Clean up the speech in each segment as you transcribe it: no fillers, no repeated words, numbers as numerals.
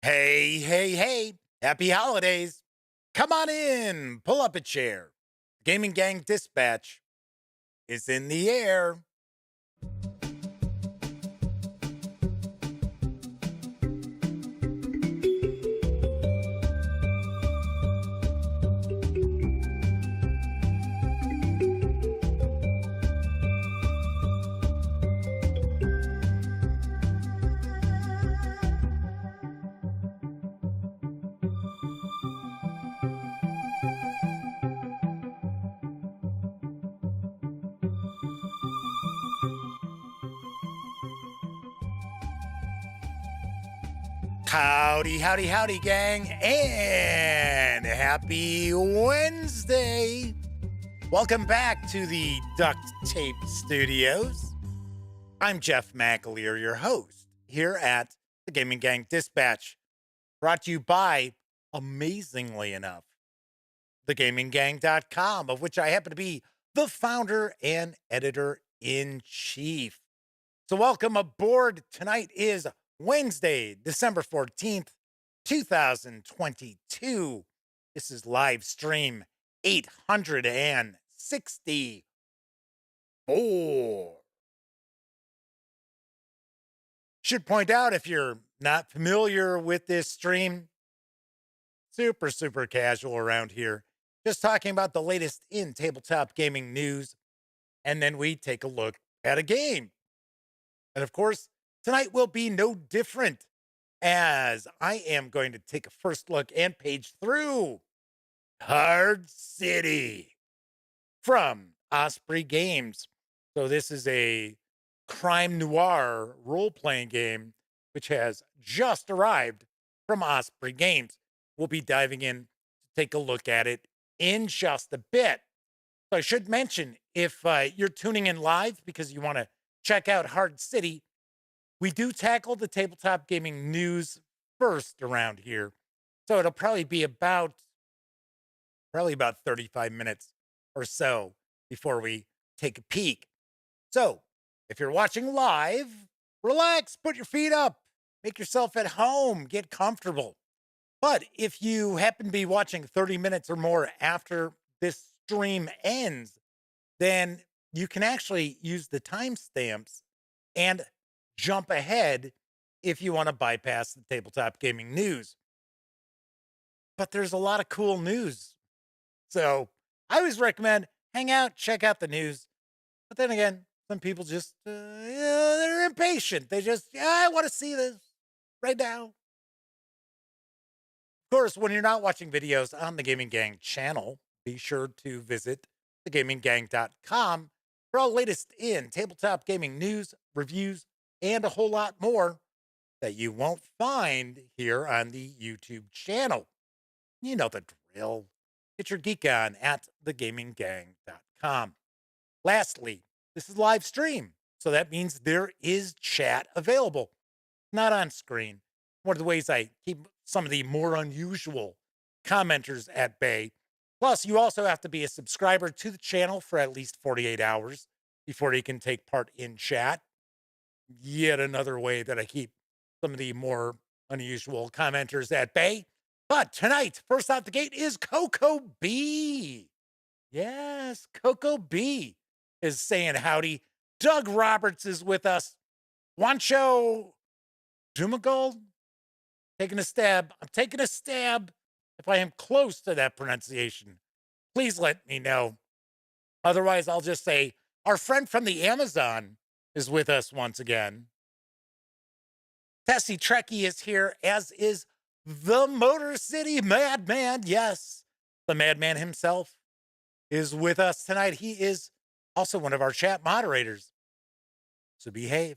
Hey, hey, hey, happy holidays. Come on in, pull up a chair. Gaming Gang Dispatch is in the air. Howdy, howdy, howdy, gang, and happy Wednesday. Welcome back to the Duct Tape Studios. I'm Jeff McAleer, your host here at the Gaming Gang Dispatch, brought to you by, amazingly enough, thegaminggang.com, of which I happen to be the founder and editor in chief. So, welcome aboard. Tonight is Wednesday, December 14th, 2022. This is live stream 864. Should point out, if you're not familiar with this stream, super casual around here. Just talking about the latest in tabletop gaming news, and then we take a look at a game. And of course, tonight will be no different, as I am going to take a first look and page through Hard City from Osprey Games. So this is a crime noir role-playing game which has just arrived from Osprey Games. We'll be diving in to take a look at it in just a bit. So I should mention, if you're tuning in live because you want to check out Hard City, we do tackle the tabletop gaming news first around here. So it'll probably be about 35 minutes or so before we take a peek. So if you're watching live, relax, put your feet up, make yourself at home, get comfortable. But if you happen to be watching 30 minutes or more after this stream ends, then you can actually use the timestamps and jump ahead if you want to bypass the tabletop gaming news. But there's a lot of cool news. So I always recommend hang out, check out the news. But then again, some people just, they're impatient. They just, I want to see this right now. Of course, when you're not watching videos on the Gaming Gang channel, be sure to visit thegaminggang.com for all latest in tabletop gaming news, reviews, and a whole lot more that you won't find here on the YouTube channel. You know the drill. Get your geek on at thegaminggang.com. Lastly, this is live stream, so that means there is chat available, not on screen. One of the ways I keep some of the more unusual commenters at bay. Plus, you also have to be a subscriber to the channel for at least 48 hours before you can take part in chat. Yet another way that I keep some of the more unusual commenters at bay. But tonight, first out the gate is Coco B. Yes, Coco B is saying howdy. Doug Roberts is with us. Wancho Dumagold, taking a stab. I'm taking a stab. If I am close to that pronunciation, please let me know. Otherwise, I'll just say our friend from the Amazon is with us once again. Tessie Trekkie is here, as is the Motor City Madman. Yes, the Madman himself is with us tonight. He is also one of our chat moderators. So behave.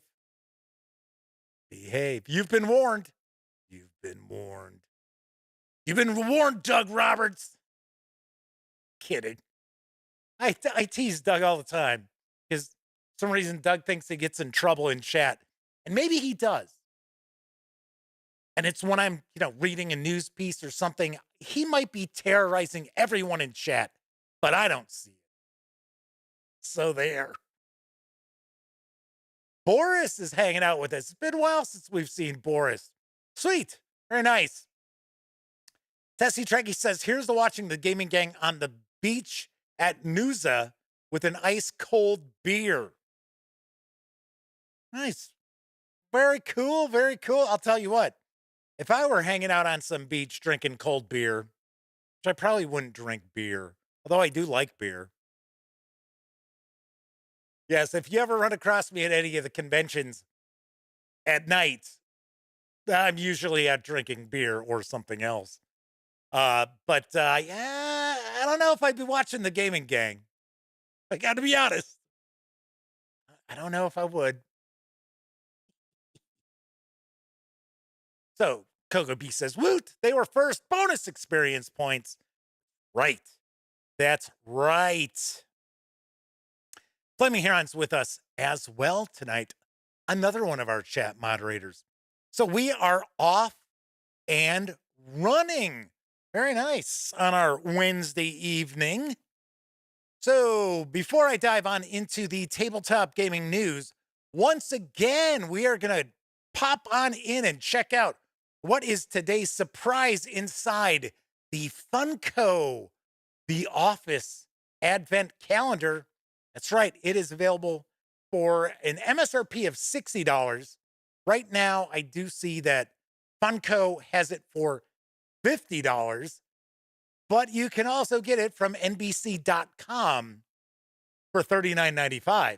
Behave. You've been warned. You've been warned. You've been warned, Doug Roberts. Kidding. I tease Doug all the time because for some reason Doug thinks he gets in trouble in chat. And maybe he does. And it's when I'm, reading a news piece or something, he might be terrorizing everyone in chat, but I don't see it. So there. Boris is hanging out with us. It's been a while since we've seen Boris. Sweet. Very nice. Tessie Trekkie says, here's the watching the gaming gang on the beach at Noosa with an ice cold beer. Nice. Very cool. Very cool. I'll tell you what, if I were hanging out on some beach drinking cold beer, which I probably wouldn't drink beer, although I do like beer. Yes, if you ever run across me at any of the conventions at night, I'm usually out drinking beer or something else. Yeah, I don't know if I'd be watching the gaming gang. I got to be honest. I don't know if I would. So Coco B says, woot, they were first bonus experience points. Right. That's right. Flaming Heron's with us as well tonight. Another one of our chat moderators. So we are off and running. Very nice on our Wednesday evening. So before I dive on into the tabletop gaming news, once again, we are going to pop on in and check out what is today's surprise inside the Funko, the Office Advent Calendar. That's right. It is available for an MSRP of $60. Right now, I do see that Funko has it for $50, but you can also get it from NBC.com for $39.95.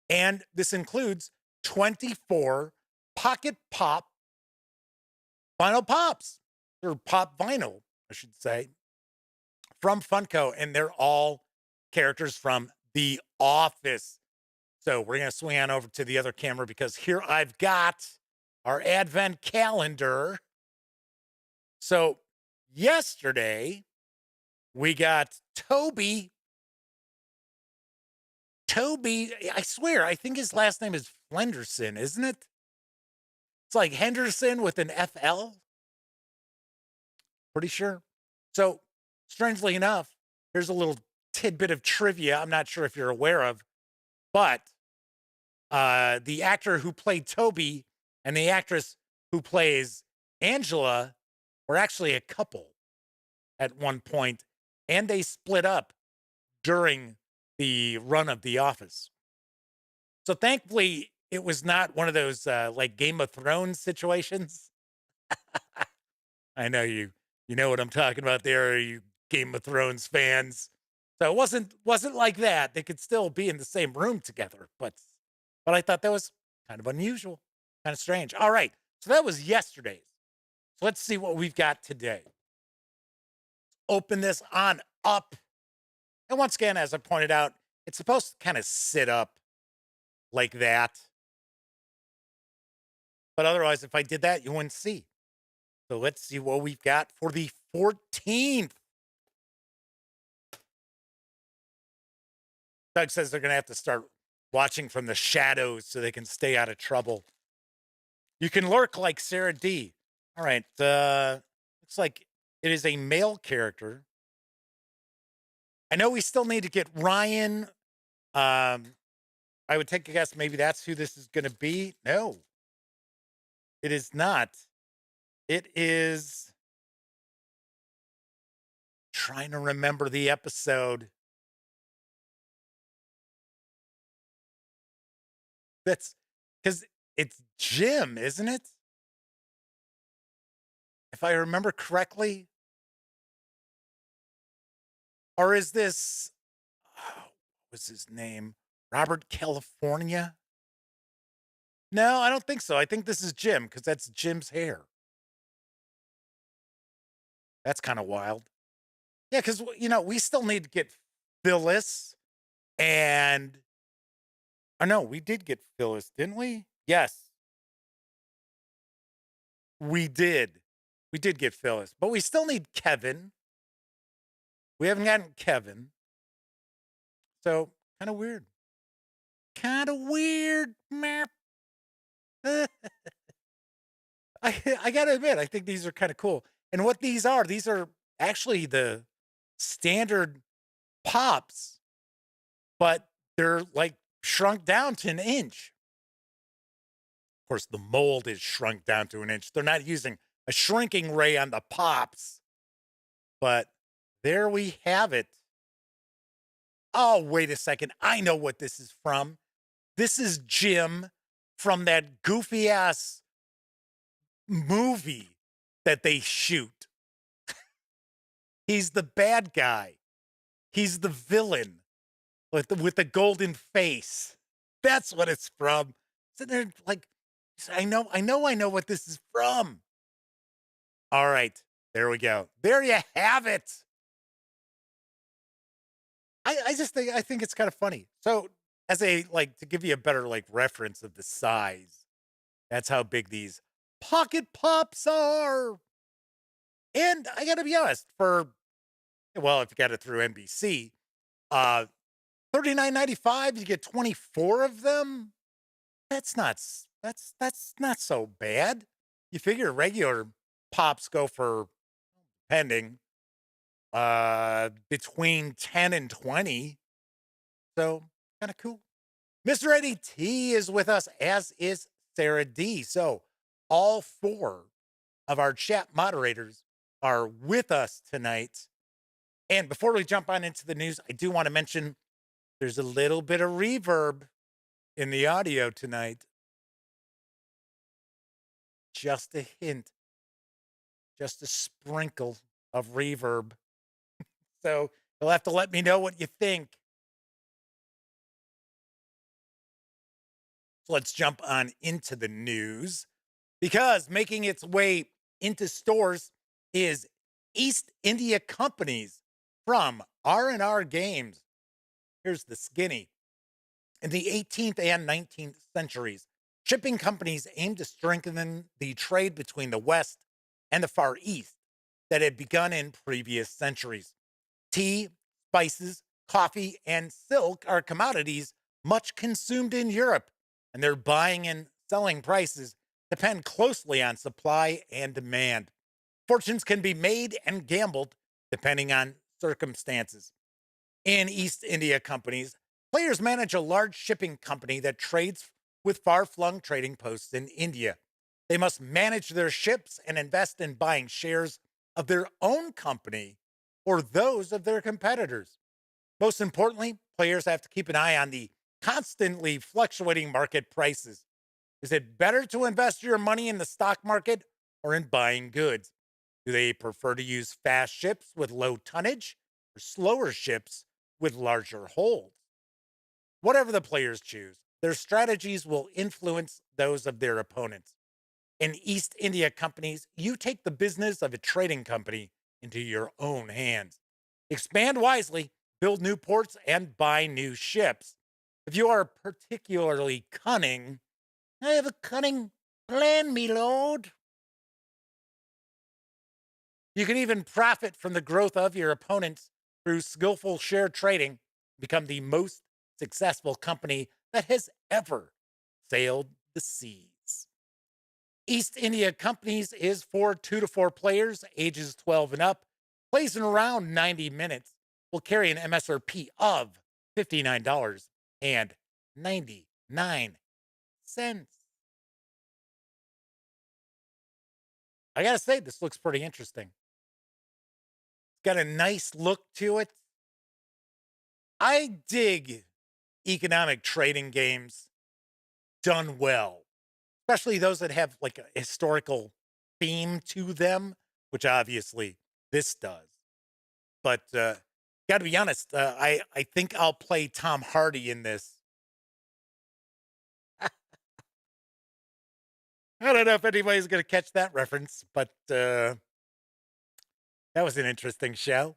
And this includes 24 Pocket Pop vinyl pops, or pop vinyl, I should say, from Funko. And they're all characters from The Office. So we're going to swing on over to the other camera because here I've got our Advent calendar. So yesterday, we got Toby. I swear, I think his last name is Flenderson, isn't it? It's like Henderson with an FL. Pretty sure. So, strangely enough, here's a little tidbit of trivia I'm not sure if you're aware of, but the actor who played Toby and the actress who plays Angela were actually a couple at one point, and they split up during the run of The Office. So thankfully, it was not one of those like Game of Thrones situations. I know you know what I'm talking about there, you Game of Thrones fans. So it wasn't like that. They could still be in the same room together, but I thought that was kind of unusual, kind of strange. All right, so that was yesterday's. So let's see what we've got today. Open this on up. And once again, as I pointed out, it's supposed to kind of sit up like that. But otherwise, if I did that, you wouldn't see. So let's see what we've got for the 14th. Doug says they're going to have to start watching from the shadows so they can stay out of trouble. You can lurk like Sarah D. All right. Looks like it is a male character. I know we still need to get Ryan. I would take a guess. Maybe that's who this is going to be. No, it is not. It is. Trying to remember the episode. That's because it's Jim, isn't it? If I remember correctly. Or is this, what was his name? Robert California? No, I don't think so. I think this is Jim because that's Jim's hair. That's kind of wild. Yeah, because, we still need to get Phyllis and, oh no, we did get Phyllis, didn't we? Yes. We did. We did get Phyllis, but we still need Kevin. We haven't gotten Kevin. So, kind of weird. Kind of weird. I got to admit, I think these are kind of cool. And what these are actually the standard pops, but they're like shrunk down to an inch. Of course, the mold is shrunk down to an inch. They're not using a shrinking ray on the pops, but there we have it. Oh, wait a second. I know what this is from. This is Jim from that goofy ass movie that they shoot. He's the bad guy. He's the villain with the golden face. That's what it's from. Sitting there like, I know what this is from. All right, there we go. There you have it. I think it's kind of funny. So as a like to give you a better like reference of the size, that's how big these pocket pops are. And I gotta be honest, for well, if you got it through NBC, uh $39.95, you get 24 of them. That's not so bad. You figure regular pops go for pending between 10 and 20. So kind of cool. Mr. Eddie T is with us, as is Sarah D. So all four of our chat moderators are with us tonight. And before we jump on into the news, I do want to mention there's a little bit of reverb in the audio tonight. Just a hint, just a sprinkle of reverb. So you'll have to let me know what you think. So let's jump on into the news, because making its way into stores is East India Companies from R&R Games. Here's the skinny. In the 18th and 19th centuries, shipping companies aimed to strengthen the trade between the West and the Far East that had begun in previous centuries. Tea, spices, coffee, and silk are commodities much consumed in Europe, and their buying and selling prices depend closely on supply and demand. Fortunes can be made and gambled depending on circumstances. In East India Companies, players manage a large shipping company that trades with far-flung trading posts in India. They must manage their ships and invest in buying shares of their own company or those of their competitors. Most importantly, players have to keep an eye on the constantly fluctuating market prices. Is it better to invest your money in the stock market or in buying goods? Do they prefer to use fast ships with low tonnage or slower ships with larger holds? Whatever the players choose, their strategies will influence those of their opponents. In East India Companies, you take the business of a trading company into your own hands. Expand wisely, build new ports, and buy new ships. If you are particularly cunning, I have a cunning plan, me lord. You can even profit from the growth of your opponents through skillful share trading, become the most successful company that has ever sailed the seas. East India Companies is for 2 to 4 players, ages 12 and up, plays in around 90 minutes, will carry an MSRP of $59.99. I gotta say, this looks pretty interesting. It's got a nice look to it. I dig economic trading games done well, especially those that have like a historical theme to them, which obviously this does. But got to be honest, I think I'll play Tom Hardy in this. I don't know if anybody's going to catch that reference, but that was an interesting show.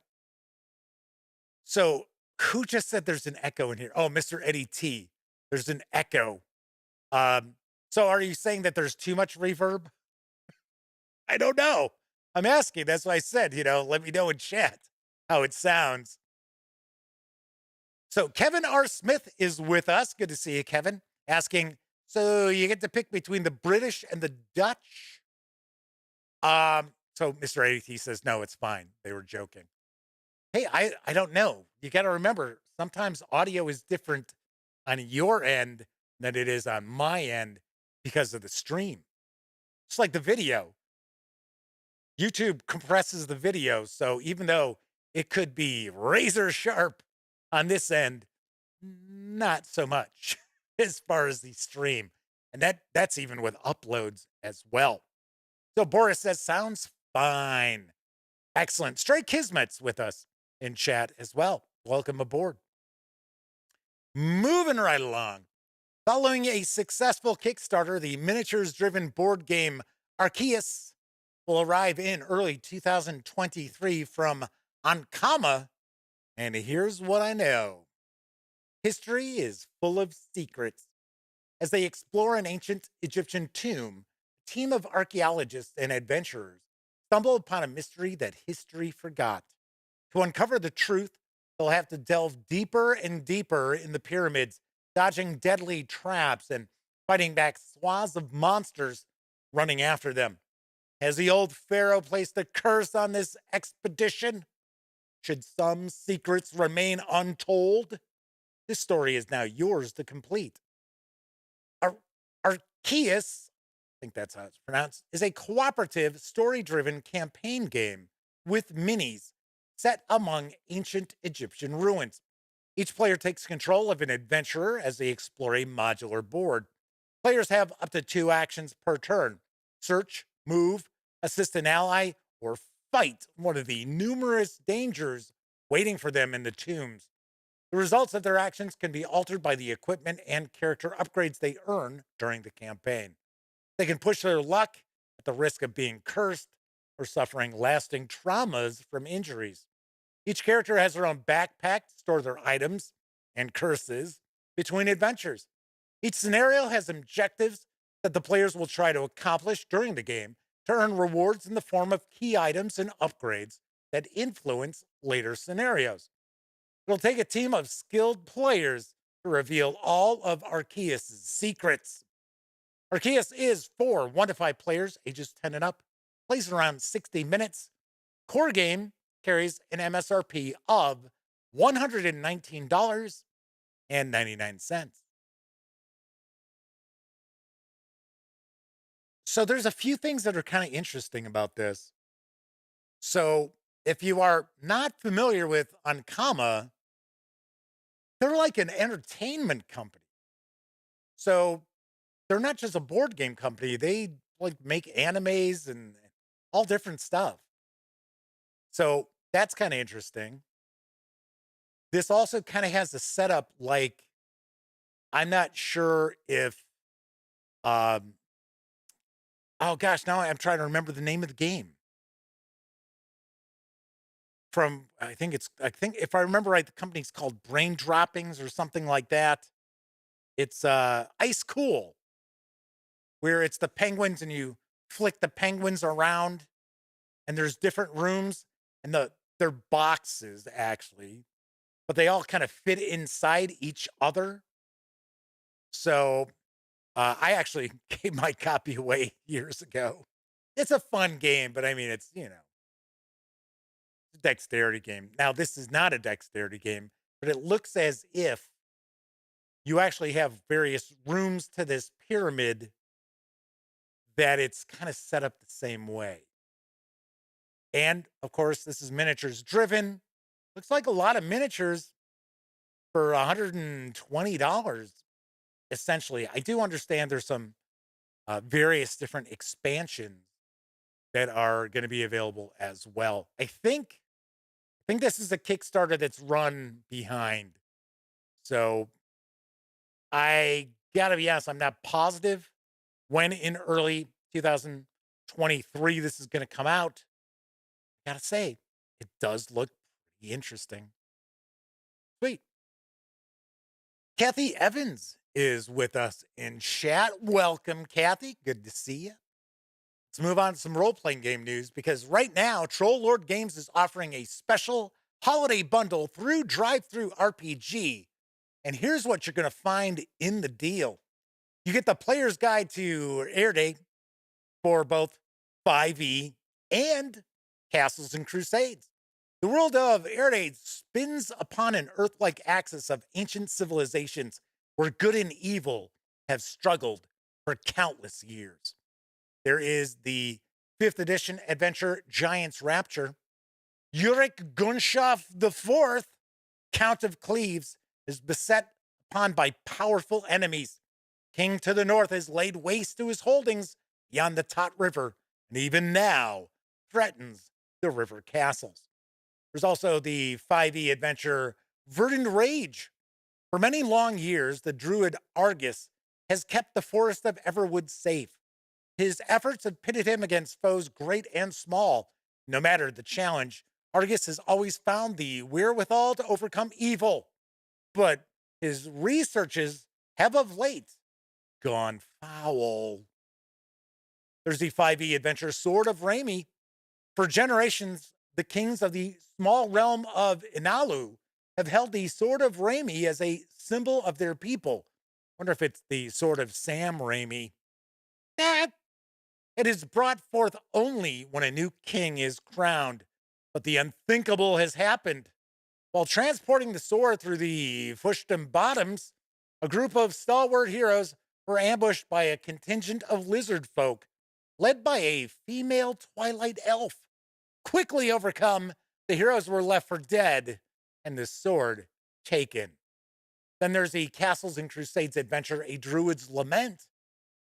So, who just said there's an echo in here? Oh, Mr. Eddie T. There's an echo. So are you saying that there's too much reverb? I don't know. I'm asking. That's why I said, let me know in chat how it sounds. So Kevin R. Smith is with us. Good to see you, Kevin. Asking, so you get to pick between the British and the Dutch? So Mr. AT says, no, it's fine. They were joking. Hey, I don't know. You got to remember, sometimes audio is different on your end than it is on my end. because of the stream. Just like the video, YouTube compresses the video. So even though it could be razor sharp on this end, not so much as far as the stream. And that's even with uploads as well. So Boris says, sounds fine. Excellent. Stray Kismet's with us in chat as well. Welcome aboard. Moving right along. Following a successful Kickstarter, the miniatures-driven board game Arceus will arrive in early 2023 from Ankama. And here's what I know. History is full of secrets. As they explore an ancient Egyptian tomb, a team of archaeologists and adventurers stumble upon a mystery that history forgot. To uncover the truth, they'll have to delve deeper and deeper in the pyramids, dodging deadly traps and fighting back swaths of monsters running after them. Has the old pharaoh placed a curse on this expedition? Should some secrets remain untold? This story is now yours to complete. Arceus, I think that's how it's pronounced, is a cooperative, story-driven campaign game with minis set among ancient Egyptian ruins. Each player takes control of an adventurer as they explore a modular board. Players have up to 2 actions per turn: search, move, assist an ally, or fight one of the numerous dangers waiting for them in the tombs. The results of their actions can be altered by the equipment and character upgrades they earn during the campaign. They can push their luck at the risk of being cursed or suffering lasting traumas from injuries. Each character has their own backpack to store their items and curses between adventures. Each scenario has objectives that the players will try to accomplish during the game to earn rewards in the form of key items and upgrades that influence later scenarios. It'll take a team of skilled players to reveal all of Arceus' secrets. Arceus is for 1 to 5 players, ages 10 and up, plays around 60 minutes. Core game carries an MSRP of $119.99. So there's a few things that are kind of interesting about this. So if you are not familiar with Ankama, they're like an entertainment company. So they're not just a board game company. They like make animes and all different stuff. So that's kind of interesting. This also kind of has a setup like, I'm not sure if oh gosh, now I'm trying to remember the name of the game. From I think if I remember right, the company's called Brain Droppings or something like that. It's Ice Cool, where it's the penguins and you flick the penguins around and there's different rooms and they're boxes actually, but they all kind of fit inside each other. So I actually gave my copy away years ago. It's a fun game, but I mean, it's, a dexterity game. Now, this is not a dexterity game, but it looks as if you actually have various rooms to this pyramid that it's kind of set up the same way. And of course, this is miniatures driven. Looks like a lot of miniatures for $120. Essentially, I do understand there's some various different expansions that are going to be available as well. I think this is a Kickstarter that's run behind. So I gotta be honest, I'm not positive when in early 2023 this is going to come out. I gotta say, it does look pretty interesting. Sweet. Kathy Evans is with us in chat. Welcome, Kathy. Good to see you. Let's move on to some role-playing game news because right now, Troll Lord Games is offering a special holiday bundle through DriveThruRPG. And here's what you're going to find in the deal. You get the player's guide to Air Day for both 5e and Castles and Crusades. The world of Air Day spins upon an Earth-like axis of ancient civilizations where good and evil have struggled for countless years. There is the 5th edition adventure Giant's Rapture. Uric Gunshoff IV, Count of Cleves, is beset upon by powerful enemies. King to the north has laid waste to his holdings beyond the Tot River, and even now threatens the river castles. There's also the 5e adventure Verdant Rage. For many long years, the druid Argus has kept the forest of Everwood safe. His efforts have pitted him against foes great and small. No matter the challenge, Argus has always found the wherewithal to overcome evil. But his researches have of late gone foul. There's the 5e adventure Sword of Rami. For generations, the kings of the small realm of Inalu have held the Sword of Rami as a symbol of their people. Wonder if it's the Sword of Sam Raimi. Nah, it is brought forth only when a new king is crowned. But the unthinkable has happened. While transporting the sword through the Fushton Bottoms, a group of stalwart heroes were ambushed by a contingent of lizard folk, led by a female twilight elf. Quickly overcome, the heroes were left for dead, and the sword taken. Then there's the Castles and Crusades adventure, A Druid's Lament.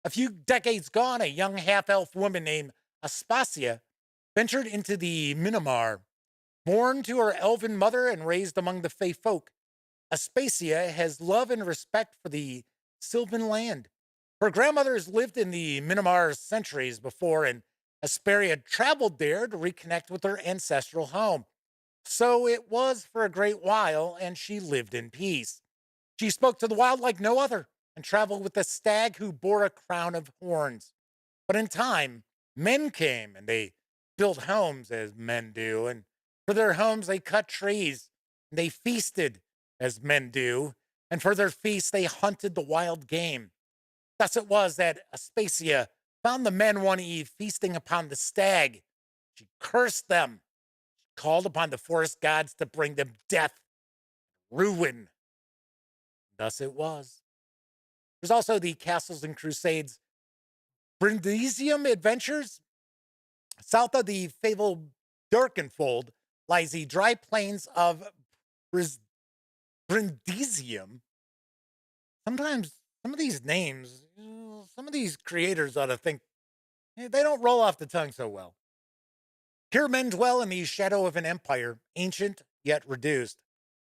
A few decades gone, a young half-elf woman named Aspasia ventured into the Minamar. Born to her elven mother and raised among the Fey folk, Aspasia has love and respect for the Sylvan land. Her grandmothers lived in the Minamar centuries before, and Aspasia traveled there to reconnect with her ancestral home. So it was for a great while, and she lived in peace. She spoke to the wild like no other, and traveled with a stag who bore a crown of horns. But in time, men came, and they built homes as men do, and for their homes they cut trees, and they feasted as men do, and for their feasts they hunted the wild game. Thus it was that Aspasia found the men one eve feasting upon the stag. She cursed them. She called upon the forest gods to bring them death, ruin. Thus it was. There's also the Castles and Crusades Brindisium Adventures. South of the fabled Durkenfold lies the dry plains of Brindisium. Sometimes some of these names, some of these creators ought to think they don't roll off the tongue so well. Here men dwell in the shadow of an empire, ancient yet reduced.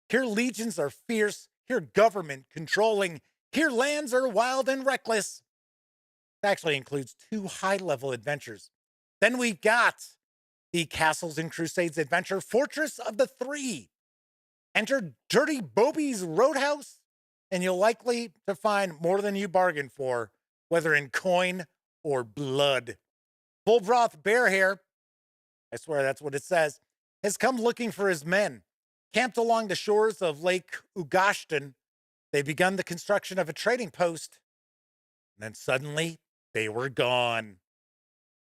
Here legions are fierce, here government controlling, here lands are wild and reckless. It actually includes 2 high-level adventures. Then we've got the Castles and Crusades adventure, Fortress of the Three. Enter Dirty Bobby's Roadhouse, and you'll likely to find more than you bargained for, whether in coin or blood. Full Broth Bearhair, I swear that's what it says, has come looking for his men. Camped along the shores of Lake Ugashton, they've begun the construction of a trading post. And then suddenly, they were gone.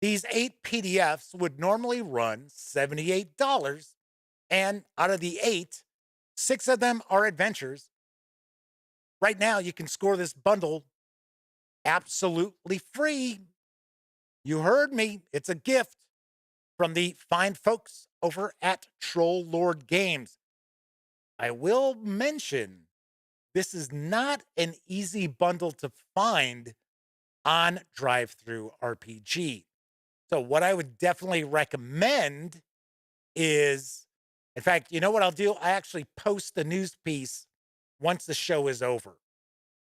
These 8 PDFs would normally run $78, and out of the 8, 6 of them are adventures. Right now, you can score this bundle absolutely free. You heard me. It's a gift from the fine folks over at Troll Lord Games. I will mention this is not an easy bundle to find on DriveThruRPG. So what I would definitely recommend is, in fact, you know what I'll do? I actually post the news piece once the show is over.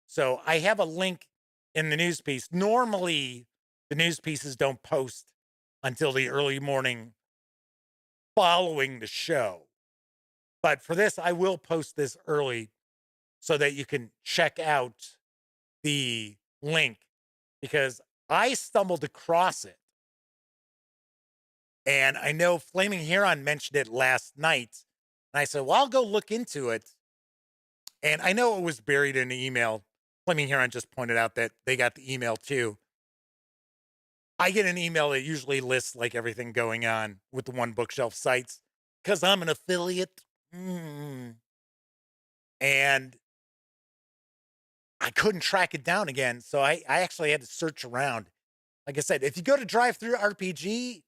So I have a link in the news piece. Normally, the news pieces don't post until the early morning following the show. But for this, I will post this early so that you can check out the link, because I stumbled across it. And I know Flaming Heron mentioned it last night. And I said, well, I'll go look into it. And I know it was buried in the email. Flaming Heron just pointed out that they got the email too. I get an email that usually lists like everything going on with the One Bookshelf sites because I'm an affiliate. And I couldn't track it down again. So I actually had to search around. Like I said, if you go to DriveThruRPG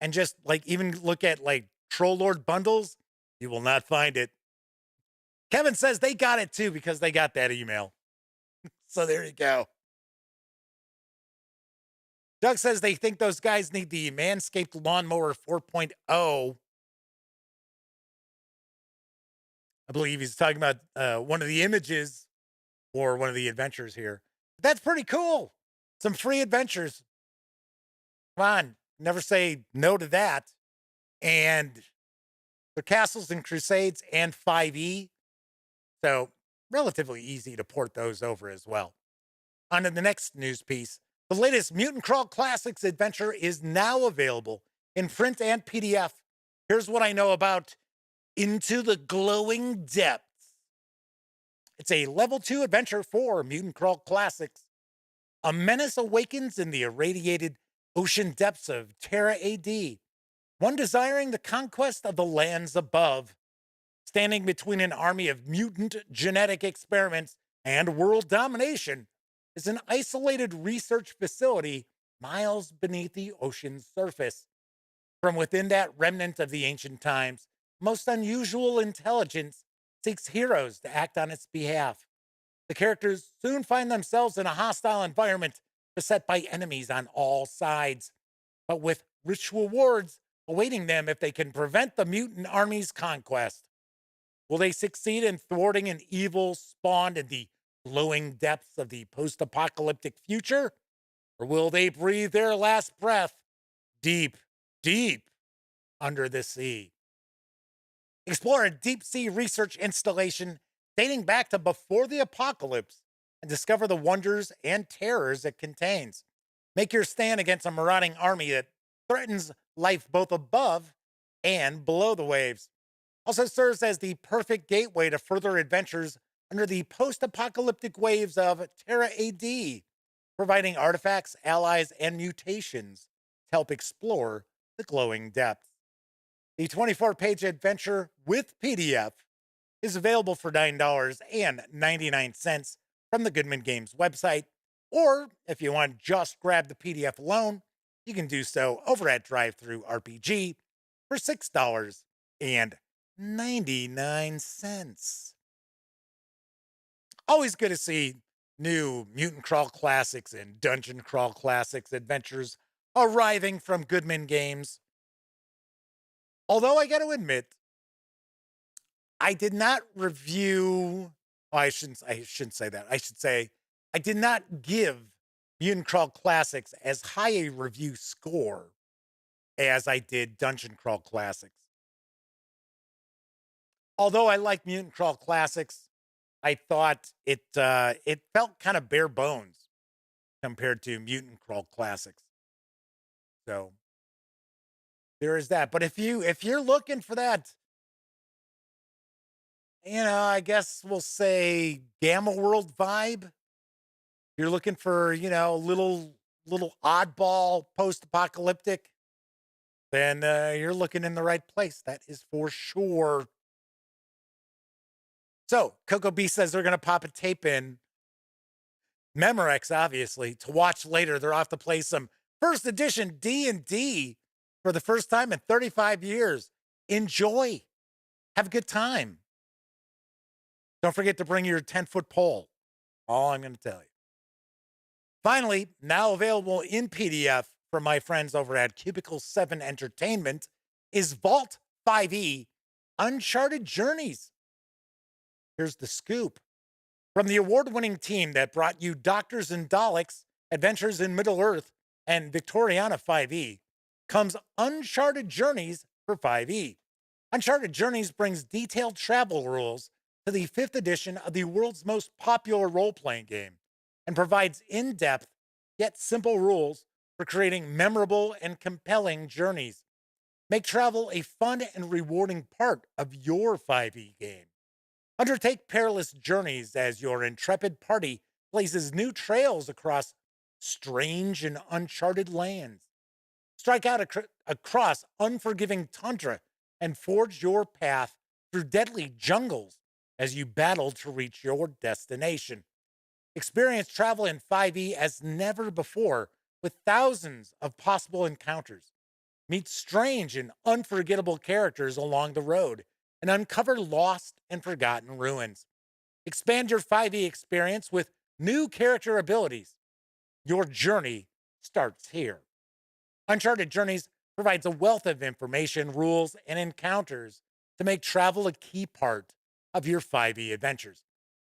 and just like even look at like Troll Lord bundles, you will not find it. Kevin says they got it too because they got that email. So there you go. Doug says they think those guys need the Manscaped Lawnmower 4.0. I believe he's talking about one of the images or one of the adventures here. That's pretty cool. Some free adventures. Come on, never say no to that. And the Castles and Crusades and 5e. So relatively easy to port those over as well. On to the next news piece. The latest Mutant Crawl Classics adventure is now available in print and PDF. Here's what I know about Into the Glowing Depths. It's a level 2 adventure for Mutant Crawl Classics. A menace awakens in the irradiated ocean depths of Terra AD, one desiring the conquest of the lands above. Standing between an army of mutant genetic experiments and world domination is an isolated research facility miles beneath the ocean's surface. From within that remnant of the ancient times, most unusual intelligence seeks heroes to act on its behalf. The characters soon find themselves in a hostile environment beset by enemies on all sides, but with rich rewards awaiting them if they can prevent the mutant army's conquest. Will they succeed in thwarting an evil spawned in the glowing depths of the post apocalyptic future? Or will they breathe their last breath deep, deep under the sea? Explore a deep sea research installation dating back to before the apocalypse and discover the wonders and terrors it contains. Make your stand against a marauding army that threatens life both above and below the waves. Also serves as the perfect gateway to further adventures under the post-apocalyptic waves of Terra AD, providing artifacts, allies, and mutations to help explore the glowing depths. The 24-page adventure with PDF is available for $9.99 from the Goodman Games website, or if you want to just grab the PDF alone, you can do so over at DriveThruRPG for $6.99. Always good to see new Mutant Crawl Classics and Dungeon Crawl Classics adventures arriving from Goodman Games. Although I got to admit, I did not review. Oh, I shouldn't say that. I should say I did not give Mutant Crawl Classics as high a review score as I did Dungeon Crawl Classics. Although I like Mutant Crawl Classics, I thought it felt kind of bare bones compared to Mutant Crawl Classics. So there is that. But if you're looking for that, I guess we'll say Gamma World vibe. You're looking for, little oddball post-apocalyptic, then you're looking in the right place. That is for sure. So Coco B says they're going to pop a tape in Memorex, obviously, to watch later. They're off to play some first edition D&D for the first time in 35 years. Enjoy. Have a good time. Don't forget to bring your 10-foot pole. All I'm going to tell you. Finally, now available in PDF from my friends over at Cubicle 7 Entertainment is Vault 5e Uncharted Journeys. Here's the scoop. From the award-winning team that brought you Doctors and Daleks, Adventures in Middle-earth, and Victoriana 5e, comes Uncharted Journeys for 5e. Uncharted Journeys brings detailed travel rules to the 5th edition of the world's most popular role-playing game and provides in-depth yet simple rules for creating memorable and compelling journeys. Make travel a fun and rewarding part of your 5e game. Undertake perilous journeys as your intrepid party blazes new trails across strange and uncharted lands. Strike out across unforgiving tundra and forge your path through deadly jungles as you battle to reach your destination. Experience travel in 5e as never before with thousands of possible encounters. Meet strange and unforgettable characters along the road and uncover lost and forgotten ruins. Expand your 5e experience with new character abilities. Your journey starts here. Uncharted Journeys provides a wealth of information, rules, and encounters to make travel a key part of your 5e adventures.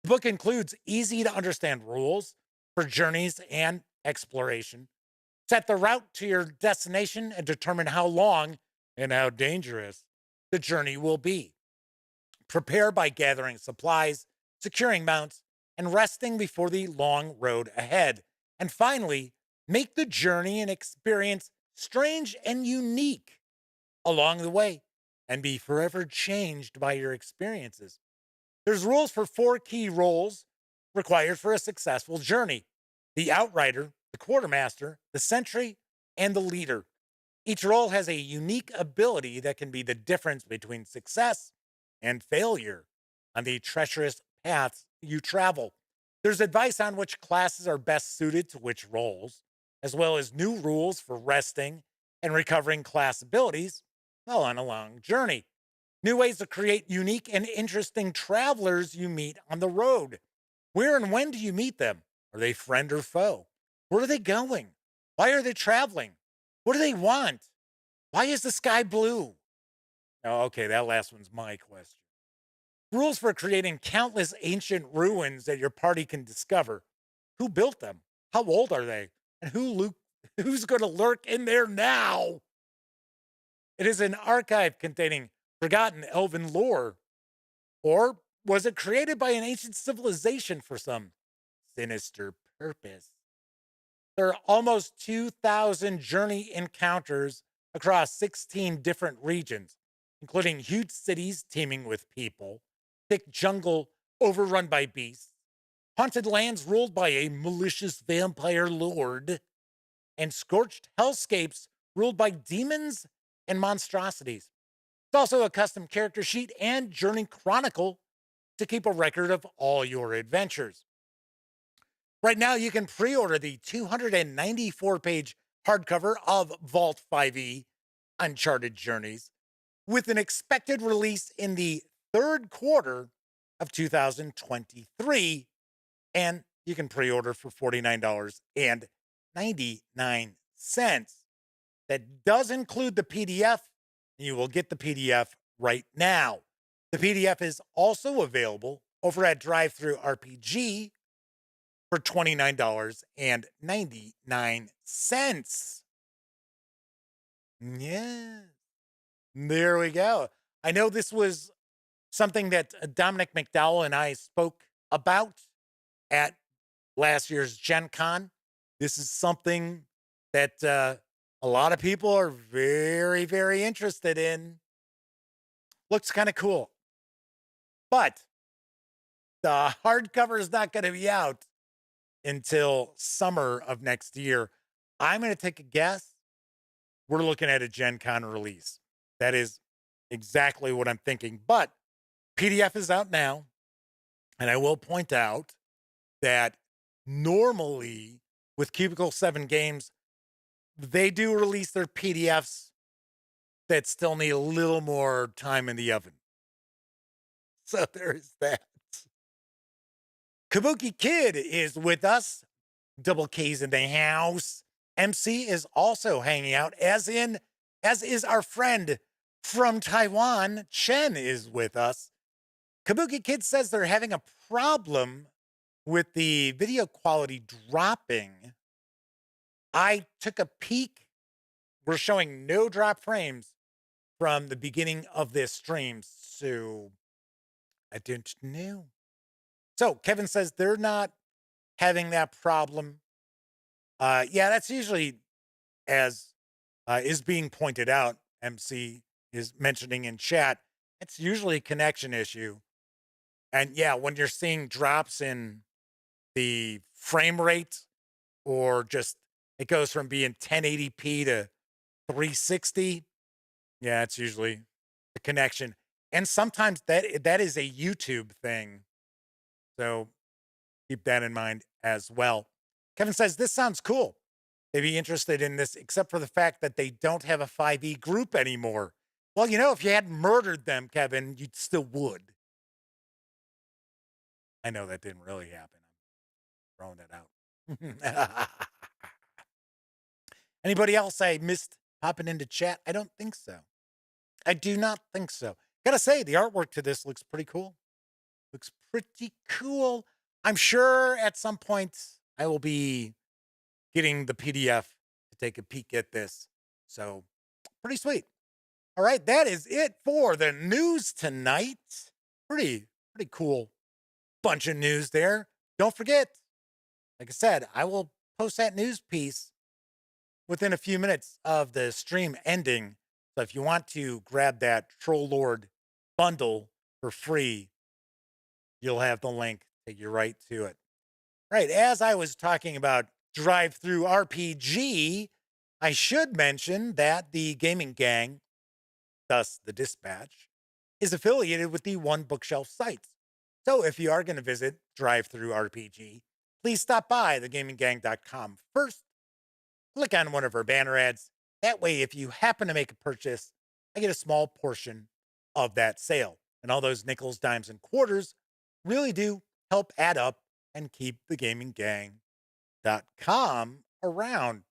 The book includes easy to understand rules for journeys and exploration. Set the route to your destination and determine how long and how dangerous the journey will be. Prepare by gathering supplies, securing mounts, and resting before the long road ahead. And finally, make the journey and experience strange and unique along the way and be forever changed by your experiences. There's rules for 4 key roles required for a successful journey: the outrider, the quartermaster, the sentry, and the leader. Each role has a unique ability that can be the difference between success and failure on the treacherous paths you travel. There's advice on which classes are best suited to which roles, as well as new rules for resting and recovering class abilities while on a long journey. New ways to create unique and interesting travelers you meet on the road. Where and when do you meet them? Are they friend or foe? Where are they going? Why are they traveling? What do they want? Why is the sky blue? Oh, okay, that last one's my question. Rules for creating countless ancient ruins that your party can discover. Who built them? How old are they? And who's going to lurk in there now? It is an archive containing forgotten elven lore. Or was it created by an ancient civilization for some sinister purpose? There are almost 2,000 journey encounters across 16 different regions, including huge cities teeming with people, thick jungle overrun by beasts, haunted lands ruled by a malicious vampire lord, and scorched hellscapes ruled by demons and monstrosities. It's also a custom character sheet and journey chronicle to keep a record of all your adventures. Right now, you can pre order the 294-page hardcover of Vault 5e Uncharted Journeys with an expected release in the third quarter of 2023. And you can pre order for $49.99. That does include the PDF, and you will get the PDF right now. The PDF is also available over at DriveThruRPG for $29.99. Yeah, there we go. I know this was something that Dominic McDowell and I spoke about at last year's Gen Con. This is something that a lot of people are very, very interested in. Looks kind of cool. But the hardcover is not going to be out until summer of next year. I'm going to take a guess. We're looking at a Gen Con release. That is exactly what I'm thinking. But PDF is out now. And I will point out that normally with Cubicle 7 games, they do release their PDFs that still need a little more time in the oven. So there's that. Kabuki Kid is with us. Double K's in the house. MC is also hanging out, as is our friend from Taiwan. Chen is with us. Kabuki Kid says they're having a problem with the video quality dropping. I took a peek. We're showing no drop frames from the beginning of this stream, so I didn't know. So Kevin says they're not having that problem. Yeah, that's usually, as is being pointed out, MC is mentioning in chat, it's usually a connection issue. And yeah, when you're seeing drops in the frame rate, or just it goes from being 1080p to 360, yeah, it's usually the connection. And sometimes that is a YouTube thing. So keep that in mind as well. Kevin says, this sounds cool. They'd be interested in this, except for the fact that they don't have a 5e group anymore. Well, if you hadn't murdered them, Kevin, you still would. I know that didn't really happen. I'm throwing that out. Anybody else I missed popping into chat? I don't think so. I do not think so. Gotta say, the artwork to this looks pretty cool. Looks pretty cool. I'm sure at some point I will be getting the PDF to take a peek at this. So, pretty sweet. All right, that is it for the news tonight. Pretty cool bunch of news there. Don't forget, like I said, I will post that news piece within a few minutes of the stream ending. So if you want to grab that Troll Lord bundle for free, you'll have the link, take you right to it. Right, as I was talking about DriveThruRPG, I should mention that the Gaming Gang, thus the Dispatch, is affiliated with the One Bookshelf sites. So if you are going to visit DriveThruRPG, please stop by thegaminggang.com first. Click on one of our banner ads. That way, if you happen to make a purchase, I get a small portion of that sale. And all those nickels, dimes, and quarters really do help add up and keep thegaminggang.com around.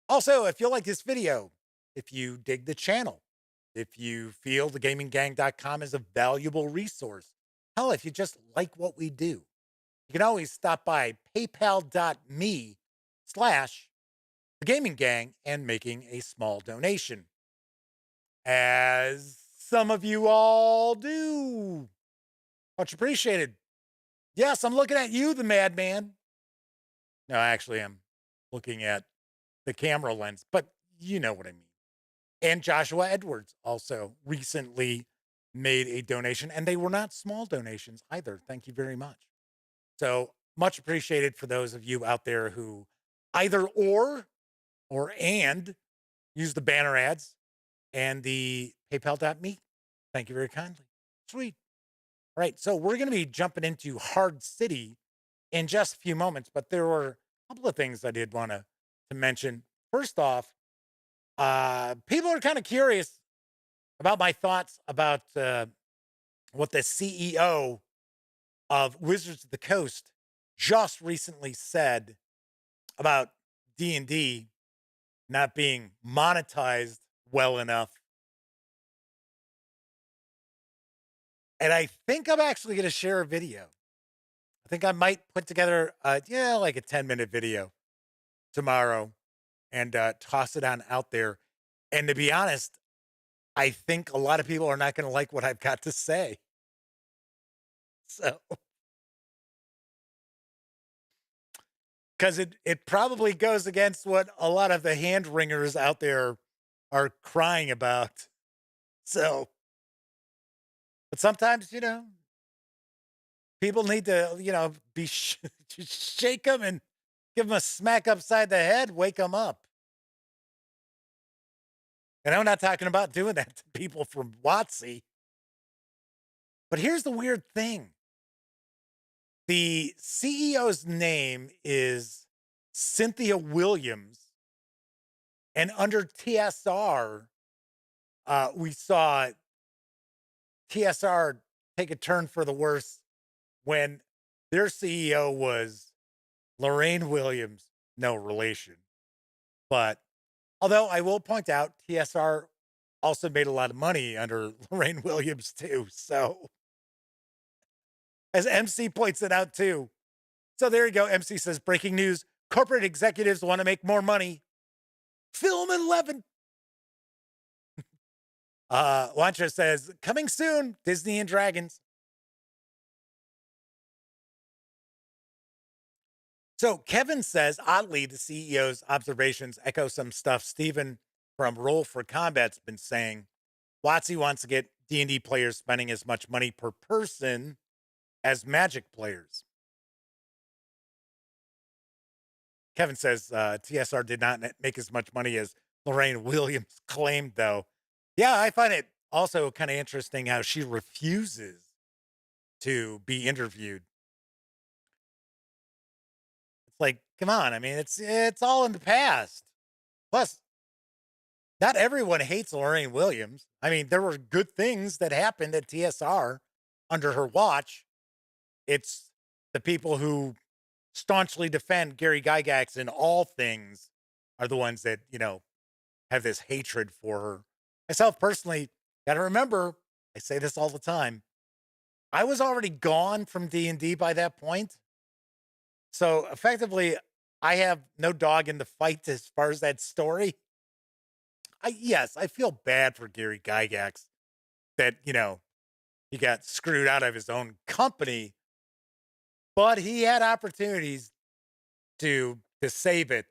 Also, if you like this video, if you dig the channel, if you feel thegaminggang.com is a valuable resource, hell, if you just like what we do, you can always stop by paypal.me/thegaminggang and making a small donation. As some of you all do. Much appreciated. Yes, I'm looking at you, the madman. No, actually, I'm looking at the camera lens, but you know what I mean. And Joshua Edwards also recently made a donation, and they were not small donations either. Thank you very much. So much appreciated for those of you out there who either or and use the banner ads and the paypal.me. Thank you very kindly. Sweet. All right. So we're going to be jumping into Hard City in just a few moments, but there were a couple of things I did want to mention. First off, people are kind of curious about my thoughts about what the CEO of Wizards of the Coast just recently said about D&D not being monetized well enough. And I think I'm actually going to share a video. I think I might put together, like a 10-minute video tomorrow and toss it on out there. And to be honest, I think a lot of people are not going to like what I've got to say. So, because it probably goes against what a lot of the hand wringers out there are crying about. So, but sometimes, people need to, be shake them and give them a smack upside the head, wake them up. And I'm not talking about doing that to people from WotC. But here's the weird thing. The CEO's name is Cynthia Williams. And under TSR, we saw TSR take a turn for the worse when their CEO was Lorraine Williams, no relation. But although I will point out, TSR also made a lot of money under Lorraine Williams too. So, as MC points it out too. So there you go. MC says, breaking news. Corporate executives want to make more money. Film 11. Wancho says, coming soon, Disney and Dragons. So Kevin says, oddly, the CEO's observations echo some stuff Stephen from Roll for Combat's been saying. WotC wants to get D&D players spending as much money per person as Magic players. Kevin says TSR did not make as much money as Lorraine Williams claimed, though. Yeah, I find it also kind of interesting how she refuses to be interviewed. like, come on. I mean, it's all in the past. Plus, not everyone hates Lorraine Williams. I mean, there were good things that happened at TSR under her watch. It's the people who staunchly defend Gary Gygax in all things are the ones that, have this hatred for her. Myself personally, got to remember, I say this all the time. I was already gone from D&D by that point. So effectively, I have no dog in the fight as far as that story. Yes, I feel bad for Gary Gygax that, he got screwed out of his own company, but he had opportunities to save it.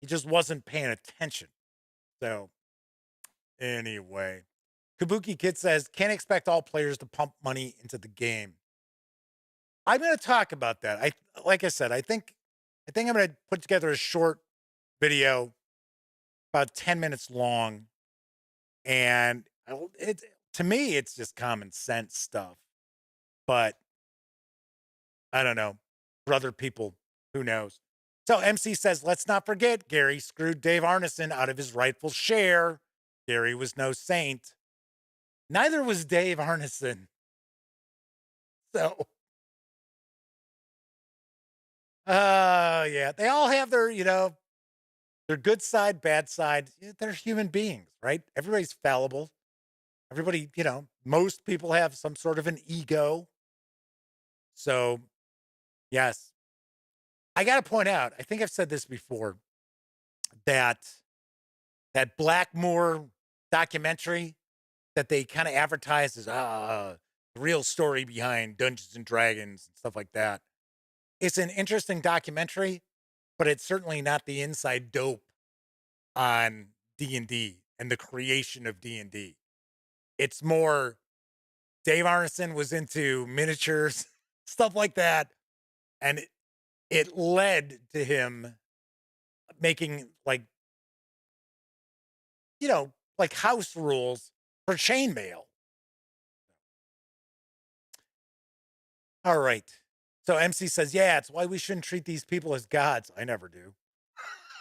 He just wasn't paying attention. So anyway, Kabuki Kid says, can't expect all players to pump money into the game. I'm going to talk about that. Like I said, I think I'm going to put together a short video about 10 minutes long. And to me, it's just common sense stuff. But I don't know. For other people, who knows? So MC says, let's not forget Gary screwed Dave Arneson out of his rightful share. Gary was no saint. Neither was Dave Arneson. So, yeah, they all have their good side, bad side. They're human beings, right? Everybody's fallible. Everybody, most people have some sort of an ego. So, yes. I got to point out, I think I've said this before, that Blackmore documentary that they kind of advertised as the real story behind Dungeons and Dragons and stuff like that. It's an interesting documentary, but it's certainly not the inside dope on D&D and the creation of D&D. It's more Dave Arneson was into miniatures, stuff like that, and it led to him making like house rules for chainmail. All right. So MC says, yeah, it's why we shouldn't treat these people as gods. I never do.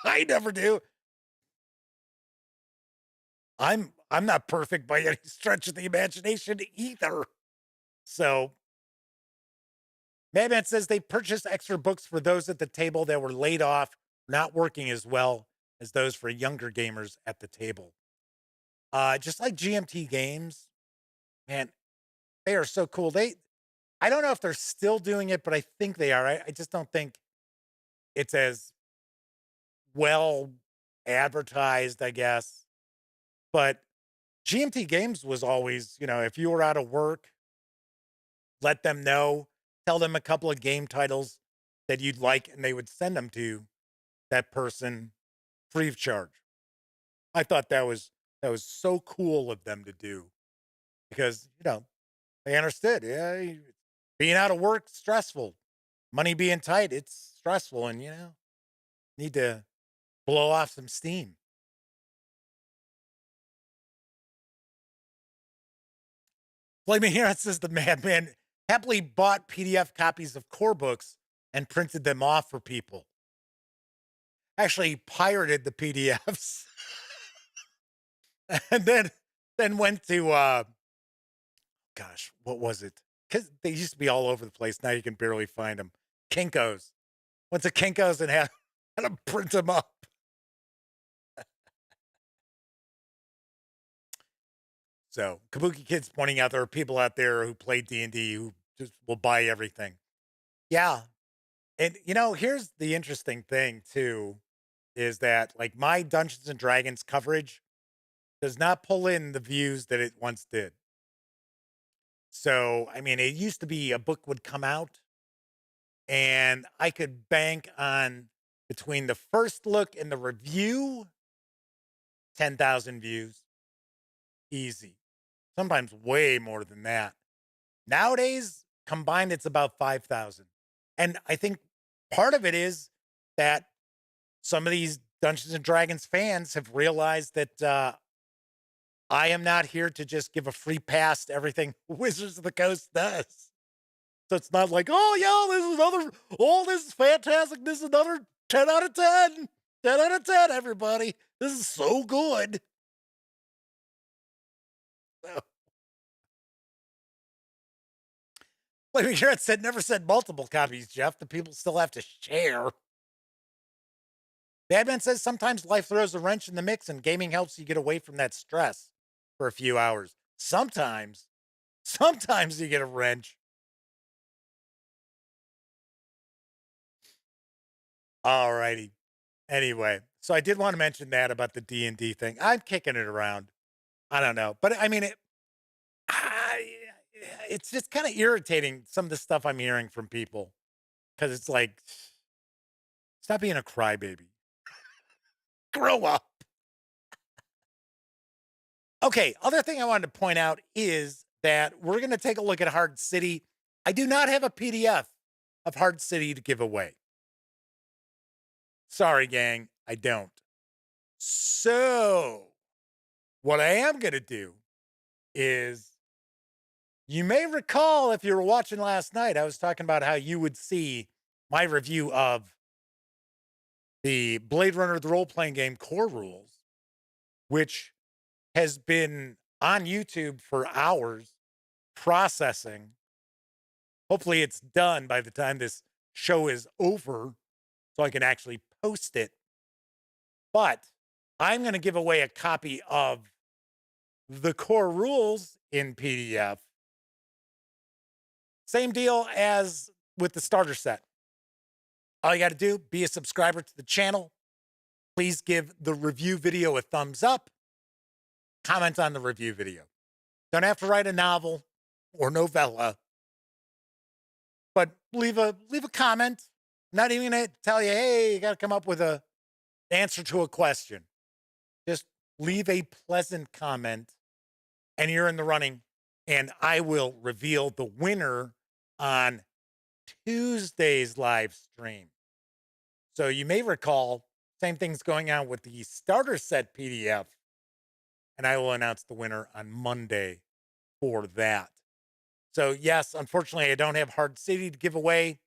I never do. I'm not perfect by any stretch of the imagination either. So Madman says they purchased extra books for those at the table that were laid off, not working as well as those for younger gamers at the table. Just like GMT Games, man, they are so cool. I don't know if they're still doing it, but I think they are. I just don't think it's as well advertised, I guess. But GMT Games was always, if you were out of work, let them know, tell them a couple of game titles that you'd like, and they would send them to that person free of charge. I thought that was so cool of them to do because, they understood. Yeah, being out of work, stressful. Money being tight, it's stressful, and need to blow off some steam. Flaming Heron says the madman happily bought PDF copies of core books and printed them off for people. Actually pirated the PDFs. And then went to gosh, what was it? Because they used to be all over the place. Now you can barely find them. Kinko's. Went to Kinko's and had to print them up. So Kabuki Kid's pointing out there are people out there who play D&D who just will buy everything. Yeah. And here's the interesting thing too, is that like my Dungeons and Dragons coverage does not pull in the views that it once did. So, I mean, it used to be a book would come out and I could bank on between the first look and the review, 10,000 views. Easy. Sometimes way more than that. Nowadays, combined, it's about 5,000. And I think part of it is that some of these Dungeons and Dragons fans have realized that I am not here to just give a free pass to everything Wizards of the Coast does. So it's not like, oh, this is fantastic. This is another 10 out of 10. 10 out of 10, everybody. This is so good. So. Flaming Shirt said, never said multiple copies, Jeff. The people still have to share. Badman says, sometimes life throws a wrench in the mix and gaming helps you get away from that stress for a few hours. Sometimes you get a wrench. All righty. Anyway, so I did want to mention that about the D&D thing. I'm kicking it around. I don't know. But I mean, it's just kind of irritating, some of the stuff I'm hearing from people. Because it's like, stop being a crybaby. Grow up. Okay, other thing I wanted to point out is that we're going to take a look at Hard City. I do not have a PDF of Hard City to give away. Sorry, gang, I don't. So, what I am going to do is, you may recall if you were watching last night, I was talking about how you would see my review of the Blade Runner, the role-playing game core rules, which has been on YouTube for hours processing. Hopefully it's done by the time this show is over so I can actually post it. But I'm going to give away a copy of the core rules in PDF. Same deal as with the starter set. All you got to do, be a subscriber to the channel. Please give the review video a thumbs up. Comment on the review video. Don't have to write a novel or novella, but leave a comment. I'm not even going to tell you, hey, you got to come up with an answer to a question. Just leave a pleasant comment and you're in the running, and I will reveal the winner on Tuesday's live stream. So you may recall, same thing's going on with the starter set PDF, and I will announce the winner on Monday for that. So yes, unfortunately, I don't have Hard City to give away,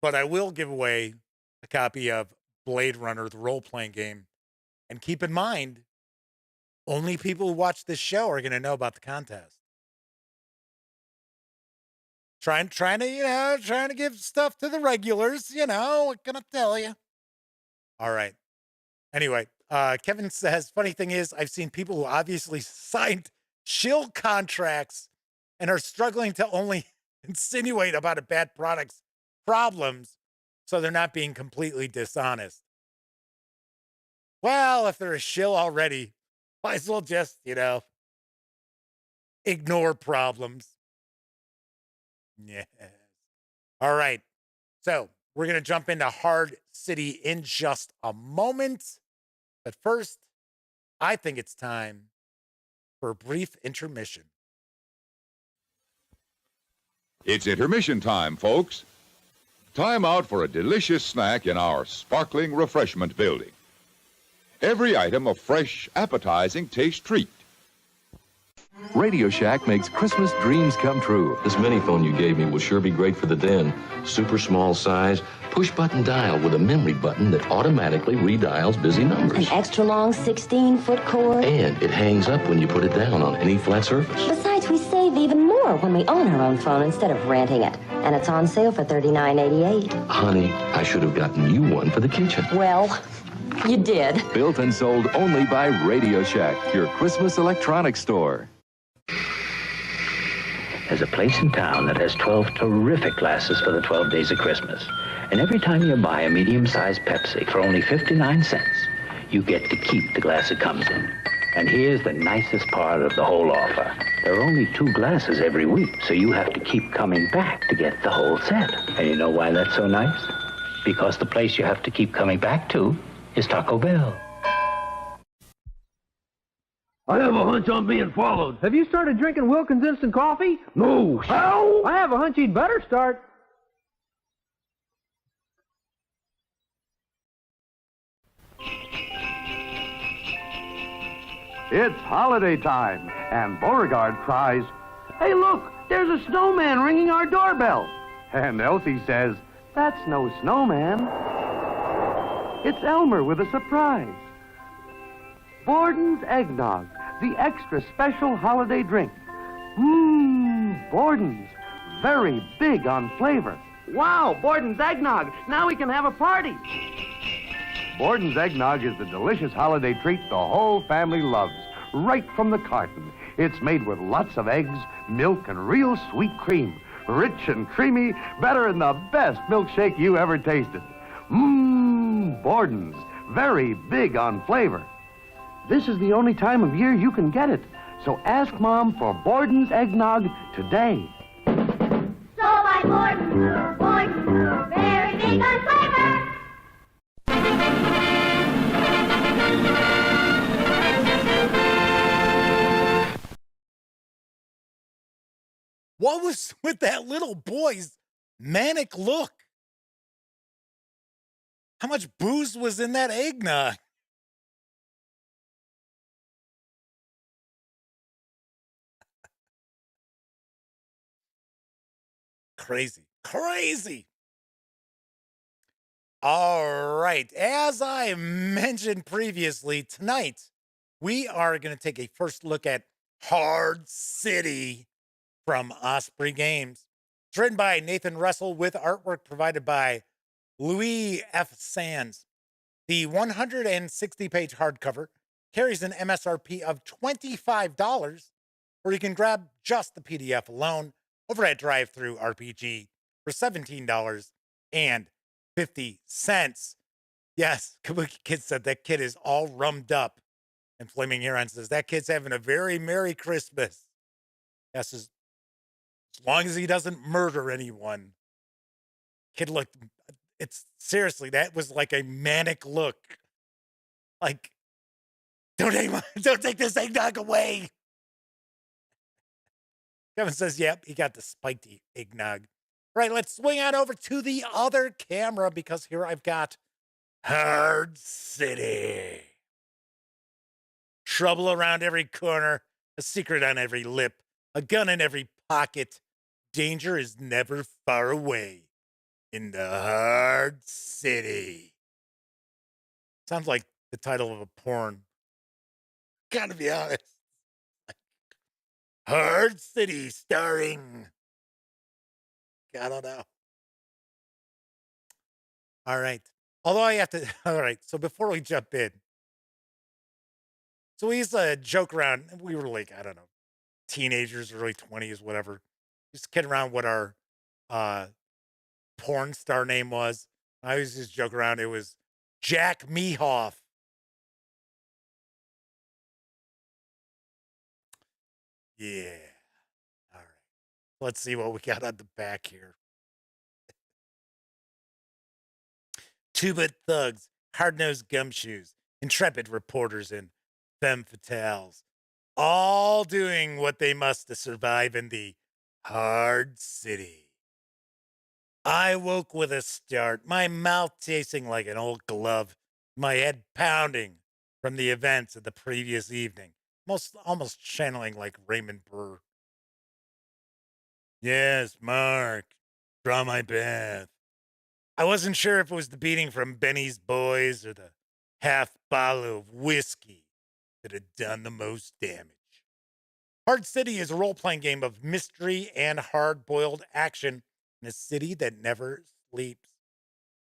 but I will give away a copy of Blade Runner, the role-playing game. And keep in mind, only people who watch this show are going to know about the contest. Trying to give stuff to the regulars, what can I tell you? All right. Anyway, Kevin says, funny thing is, I've seen people who obviously signed shill contracts and are struggling to only insinuate about a bad product's problems, so they're not being completely dishonest. Well, if they're a shill already, might as well just, ignore problems. Yes. All right. So we're going to jump into Hard City in just a moment. But first, I think it's time for a brief intermission. It's intermission time, folks. Time out for a delicious snack in our sparkling refreshment building. Every item a fresh, appetizing taste treat. Radio Shack makes Christmas dreams come true. This mini phone you gave me will sure be great for the den. Super small size, push-button dial with a memory button that automatically redials busy numbers. An extra long 16-foot cord. And it hangs up when you put it down on any flat surface. Besides, we save even more when we own our own phone instead of renting it. And it's on sale for $39.88. Honey, I should have gotten you one for the kitchen. Well, you did. Built and sold only by Radio Shack, your Christmas electronics store. There's a place in town that has 12 terrific glasses for the 12 days of Christmas. And every time you buy a medium-sized Pepsi for only 59 cents, you get to keep the glass it comes in. And here's the nicest part of the whole offer. There are only 2 glasses every week, so you have to keep coming back to get the whole set. And you know why that's so nice? Because the place you have to keep coming back to is Taco Bell. I have a hunch I'm being followed. Have you started drinking Wilkins Instant Coffee? No. How? I have a hunch you'd better start. It's holiday time, and Beauregard cries, Hey, look, There's a snowman ringing our doorbell. And Elsie says, that's no snowman. It's Elmer with a surprise. Borden's Eggnog, the extra special holiday drink. Borden's, very big on flavor. Wow, Borden's Eggnog. Now we can have a party. Borden's Eggnog is the delicious holiday treat the whole family loves, right from the carton. It's made with lots of eggs, milk, and real sweet cream. Rich and creamy, better than the best milkshake you ever tasted. Borden's, very big on flavor. This is the only time of year you can get it. So ask Mom for Borden's Eggnog today. So by Borden's, very big on flavor. What was with that little boy's manic look? How much booze was in that eggnog? Crazy. Crazy. All right. As I mentioned previously, tonight we are going to take a first look at Hard City from Osprey Games. It's written by Nathan Russell with artwork provided by Louis F. Sands. The 160-page hardcover carries an MSRP of $25, or you can grab just the PDF alone over at DriveThruRPG for $17.50. Yes, Kabuki Kid said that kid is all rummed up. And Flaming Heron says that kid's having a very Merry Christmas. Yes, as long as he doesn't murder anyone. Kid looked, it's seriously, that was like a manic look. Like, don't take this eggnog away. Kevin says, yep, he got the spiked eggnog. Right, let's swing on over to the other camera because here I've got Hard City. Trouble around every corner, a secret on every lip, a gun in every pocket. Danger is never far away in the Hard City. Sounds like the title of a porn. Gotta be honest. Hard City starring, I don't know. All right. Although I have to, all right. So before we jump in, so we used to joke around. We were like, I don't know, teenagers, early 20s, whatever. Just kid around what our porn star name was. I always just joke around. It was Jack Mehoff. Yeah. All right. Let's see what we got on the back here. Two-bit thugs, hard-nosed gumshoes, intrepid reporters, and femme fatales, all doing what they must to survive in the Hard City. I woke with a start, my mouth tasting like an old glove, my head pounding from the events of the previous evening, almost channeling like Raymond Burr. Yes, Mark, draw my bath. I wasn't sure if it was the beating from Benny's Boys or the half bottle of whiskey that had done the most damage. Hard City is a role-playing game of mystery and hard-boiled action in a city that never sleeps.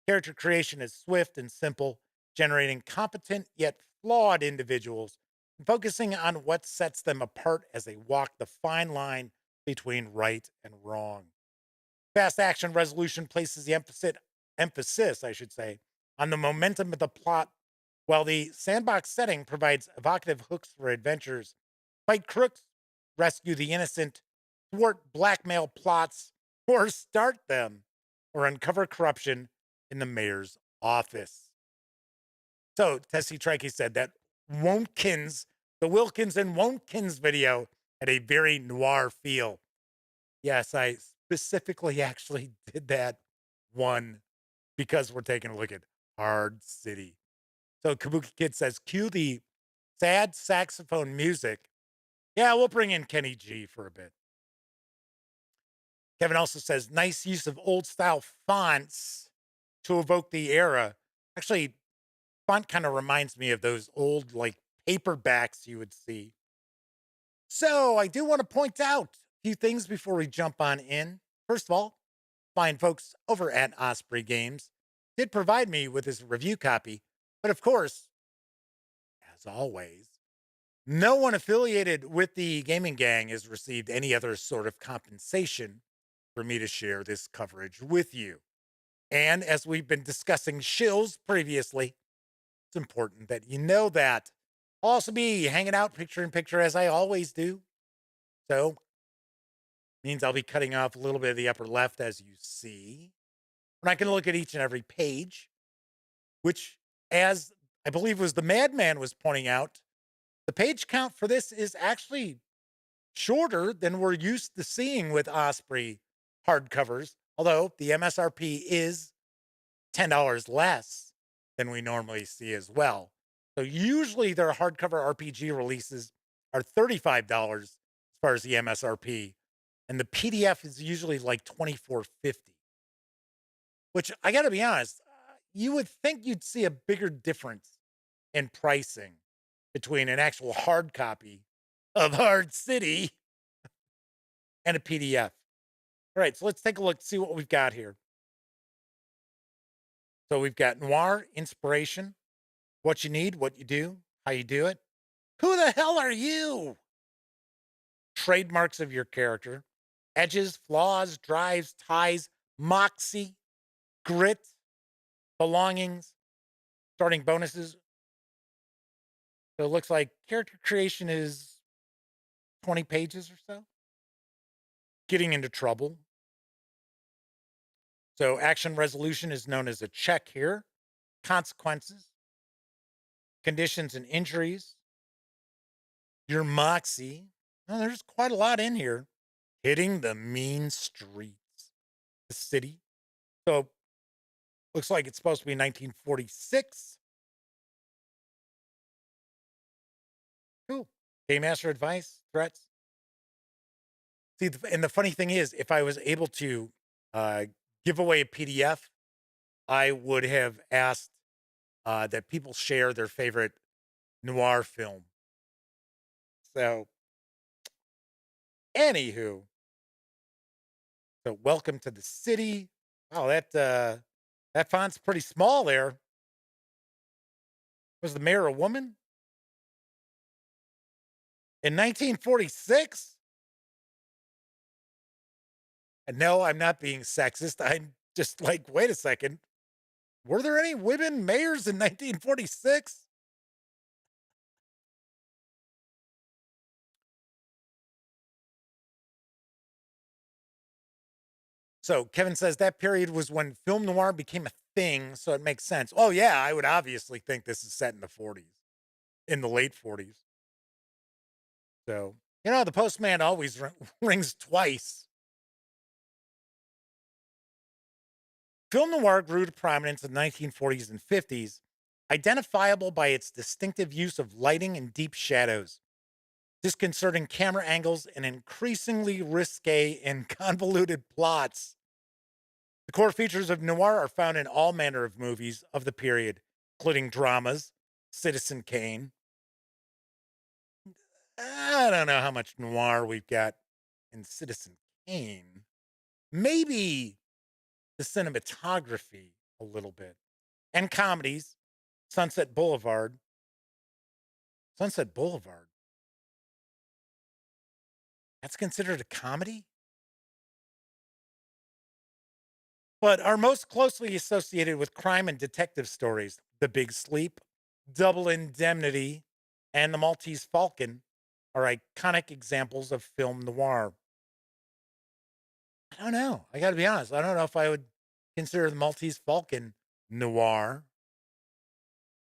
Character creation is swift and simple, generating competent yet flawed individuals and focusing on what sets them apart as they walk the fine line between right and wrong. Fast action resolution places the emphasis, on the momentum of the plot, while the sandbox setting provides evocative hooks for adventures, fight crooks, rescue the innocent, thwart blackmail plots, or start them, or uncover corruption in the mayor's office. So, Tessie Trikey said that the Wilkins and Wontkins video had a very noir feel. Yes, I specifically actually did that one because we're taking a look at Hard City. So Kabuki Kid says, cue the sad saxophone music. Yeah, we'll bring in Kenny G for a bit. Kevin also says, nice use of old style fonts to evoke the era. Actually, font kind of reminds me of those old like paperbacks you would see. So I do want to point out a few things before we jump on in. First of all, fine folks over at Osprey Games did provide me with this review copy. But of course, as always, no one affiliated with the gaming gang has received any other sort of compensation for me to share this coverage with you. And as we've been discussing shills previously, it's important that you know that. I'll also be hanging out picture in picture as I always do. So, means I'll be cutting off a little bit of the upper left as you see. We're not going to look at each and every page, which, as I believe was the Madman was pointing out, the page count for this is actually shorter than we're used to seeing with Osprey hardcovers, although the MSRP is $10 less than we normally see as well. So usually their hardcover RPG releases are $35 as far as the MSRP, and the PDF is usually like $24.50. Which I got to be honest, you would think you'd see a bigger difference in pricing between an actual hard copy of Hard City and a PDF. All right, so let's take a look, see what we've got here. So we've got Noir, inspiration, what you need, what you do, how you do it. Who the hell are you? Trademarks of your character, edges, flaws, drives, ties, moxie, grit, belongings, starting bonuses. So it looks like character creation is 20 pages or so. Getting into trouble. So action resolution is known as a check here. Consequences, conditions and injuries. Your moxie. Oh, there's quite a lot in here. Hitting the mean streets. The city. So looks like it's supposed to be 1946. Cool. Game master advice, threats. See, and the funny thing is, if I was able to give away a PDF, I would have asked that people share their favorite noir film. So, anywho, so welcome to the city. Oh, that font's pretty small there. Was the mayor a woman? In 1946? And no, I'm not being sexist. I'm just like, wait a second. Were there any women mayors in 1946? So Kevin says that period was when film noir became a thing, so it makes sense. Oh yeah, I would obviously think this is set in the 40s, in the late 40s. So, the postman always rings twice. Film noir grew to prominence in the 1940s and 50s, identifiable by its distinctive use of lighting and deep shadows, disconcerting camera angles, and increasingly risque and convoluted plots. The core features of noir are found in all manner of movies of the period, including dramas, Citizen Kane. I don't know how much noir we've got in Citizen Kane. Maybe the cinematography a little bit. And comedies, Sunset Boulevard. Sunset Boulevard. That's considered a comedy? But are most closely associated with crime and detective stories. The Big Sleep, Double Indemnity, and The Maltese Falcon are iconic examples of film noir. I don't know. I got to be honest. I don't know if I would consider The Maltese Falcon noir.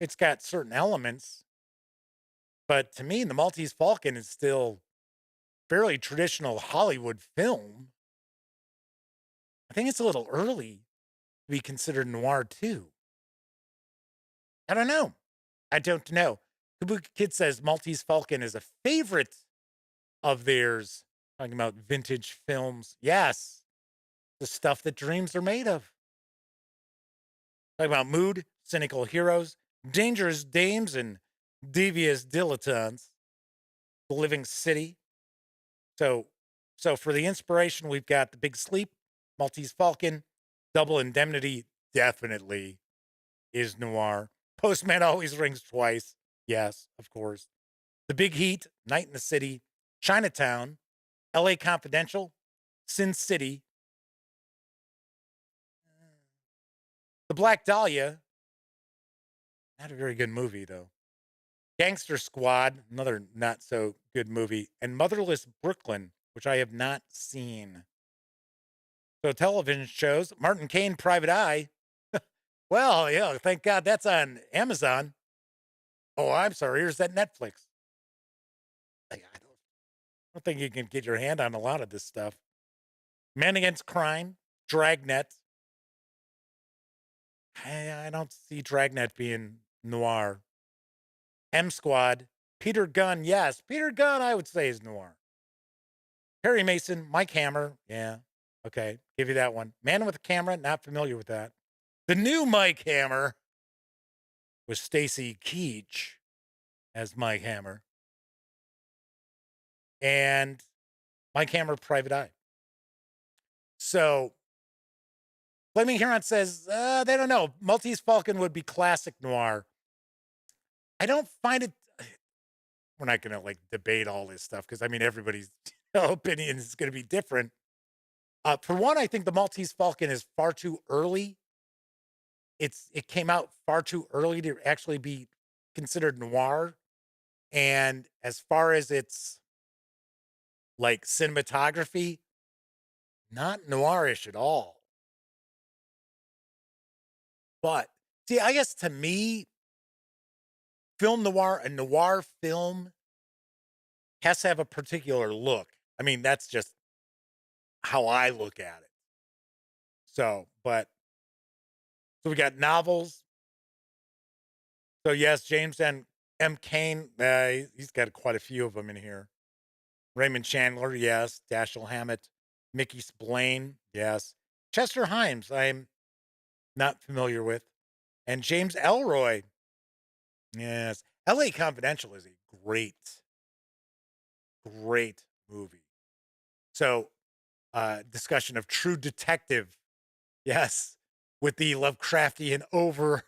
It's got certain elements, but to me, The Maltese Falcon is still fairly traditional Hollywood film. I think it's a little early to be considered noir too. I don't know. Kabuki Kid says Maltese Falcon is a favorite of theirs. Talking about vintage films. Yes. The stuff that dreams are made of. Talking about mood, cynical heroes, dangerous dames, and devious dilettantes. The Living City. So for the inspiration, we've got The Big Sleep, Maltese Falcon, Double Indemnity, definitely is noir. Postman Always Rings Twice. Yes, of course. The Big Heat, Night in the City, Chinatown, LA Confidential, Sin City, The Black Dahlia. Not a very good movie, though. Gangster Squad, another not so good movie. And Motherless Brooklyn, which I have not seen. So television shows, Martin Caine, Private Eye. Well, yeah, thank God that's on Amazon. Oh, I'm sorry. Here's that Netflix. I don't think you can get your hand on a lot of this stuff. Men Against Crime, Dragnet. I don't see Dragnet being noir. M Squad, Peter Gunn. Yes, Peter Gunn, I would say, is noir. Perry Mason, Mike Hammer. Yeah, okay, give you that one. Man with a Camera, not familiar with that. The new Mike Hammer was Stacy Keach as Mike Hammer. And Mike Hammer, Private Eye. So, Flaming Huron says, they don't know. Maltese Falcon would be classic noir. I don't find it. We're not going to like debate all this stuff because I mean, everybody's opinion is going to be different. For one, I think the Maltese Falcon is far too early. It came out far too early to actually be considered noir. And as far as its like cinematography, not noirish at all. But see, I guess to me, film noir, a noir film has to have a particular look. I mean, that's just how I look at it. So we got novels. So yes, James and M. Cain, he's got quite a few of them in here. Raymond Chandler, yes. Dashiell Hammett, Mickey Spillane, yes. Chester Himes, I'm not familiar with. And James Elroy, yes. LA Confidential is a great movie. So, discussion of True Detective, yes, with the Lovecraftian over,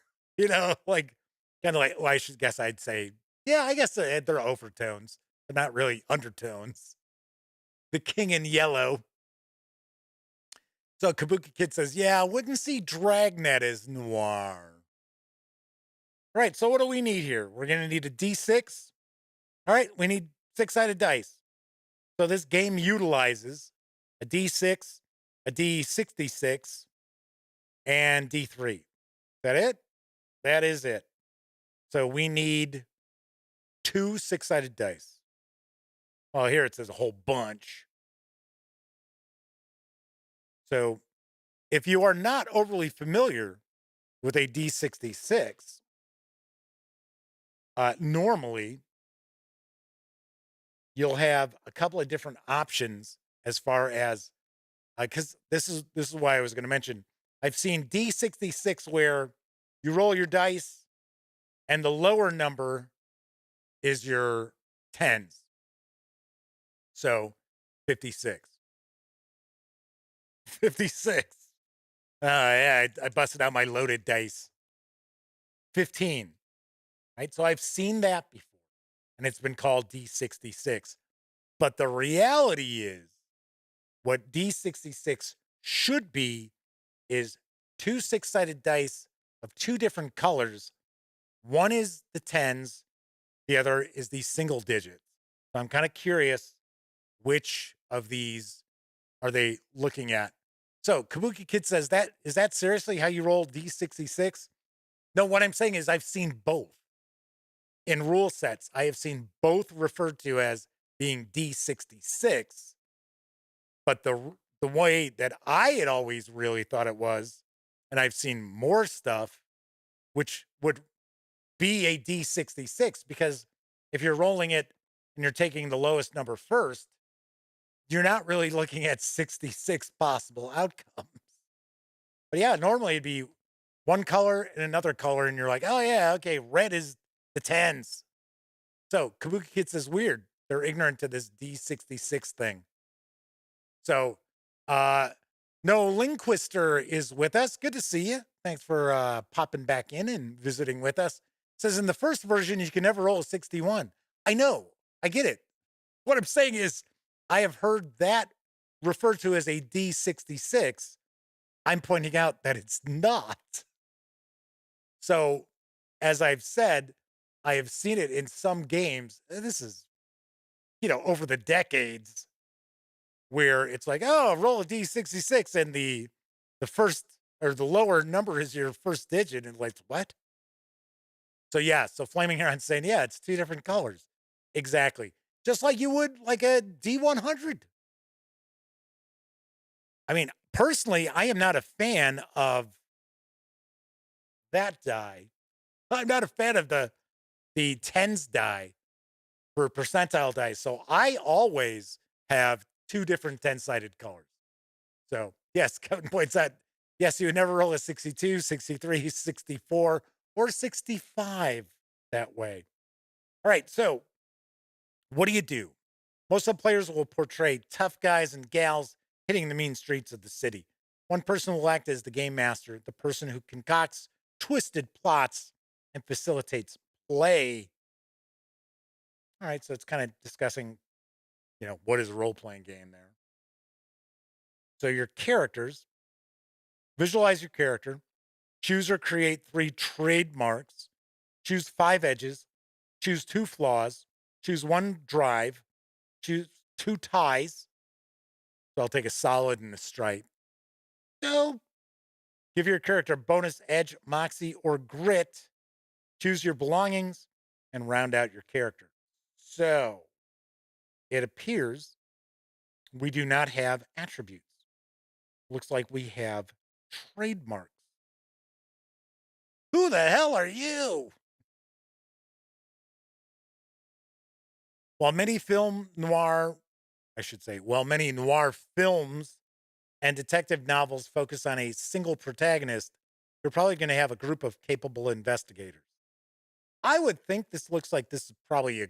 like, kind of like, well, I should guess I'd say, yeah, I guess they're overtones, but not really undertones. The King in Yellow. So Kabuki Kid says, yeah, I wouldn't see Dragnet as noir. Right, so what do we need here? We're going to need a D6. All right, we need 6-sided dice. So this game utilizes a D6, a D66, and D3. Is that it? That is it. So we need 2 6-sided dice. Well, here it says a whole bunch. So if you are not overly familiar with a D66, normally you'll have a couple of different options as far as, because this is why I was going to mention, I've seen D66 where you roll your dice and the lower number is your tens. So 56. 56. Yeah, I busted out my loaded dice. 15. Right? So I've seen that before. And it's been called D66. But the reality is, what D66 should be is 2 6-sided dice of 2 different colors. One is the tens, the other is the single digits. So I'm kind of curious, which of these are they looking at? So Kabuki Kid says, is that seriously how you roll D66? No, what I'm saying is I've seen both. In rule sets, I have seen both referred to as being D66, but the way that I had always really thought it was, and I've seen more stuff, which would be a D66, because if you're rolling it and you're taking the lowest number first, you're not really looking at 66 possible outcomes. But yeah, normally it'd be one color and another color, and you're like, oh yeah, okay, red is the tens. So Kabuki Kids is weird. They're ignorant to this D66 thing. So no Linquister is with us. Good to see you. Thanks for popping back in and visiting with us. Says in the first version, you can never roll a 61. I know. I get it. What I'm saying is I have heard that referred to as a D66. I'm pointing out that it's not. So, as I've said, I have seen it in some games. This is, over the decades where it's like, oh, roll a D66 and the first or the lower number is your first digit. And like, what? So, yeah. So, Flaming Heron's saying, yeah, it's two different colors. Exactly. Just like you would like a D100. I mean, personally, I am not a fan of that die. I'm not a fan of the tens die for percentile dice. So I always have two different 10-sided colors. So yes, Kevin points out, yes, you would never roll a 62, 63, 64, or 65 that way. All right, so what do? Most of the players will portray tough guys and gals hitting the mean streets of the city. One person will act as the game master, the person who concocts twisted plots and facilitates play. All right, so it's kind of discussing, what is a role-playing game there. So your characters, visualize your character, choose or create 3 trademarks, choose 5 edges, choose 2 flaws, choose 1 drive, choose 2 ties. So I'll take a solid and a stripe. So give your character bonus edge, moxie, or grit. Choose your belongings and round out your character. So it appears we do not have attributes. Looks like we have trademarks. Who the hell are you? While many noir films and detective novels focus on a single protagonist, you're probably going to have a group of capable investigators. I would think this looks like this is probably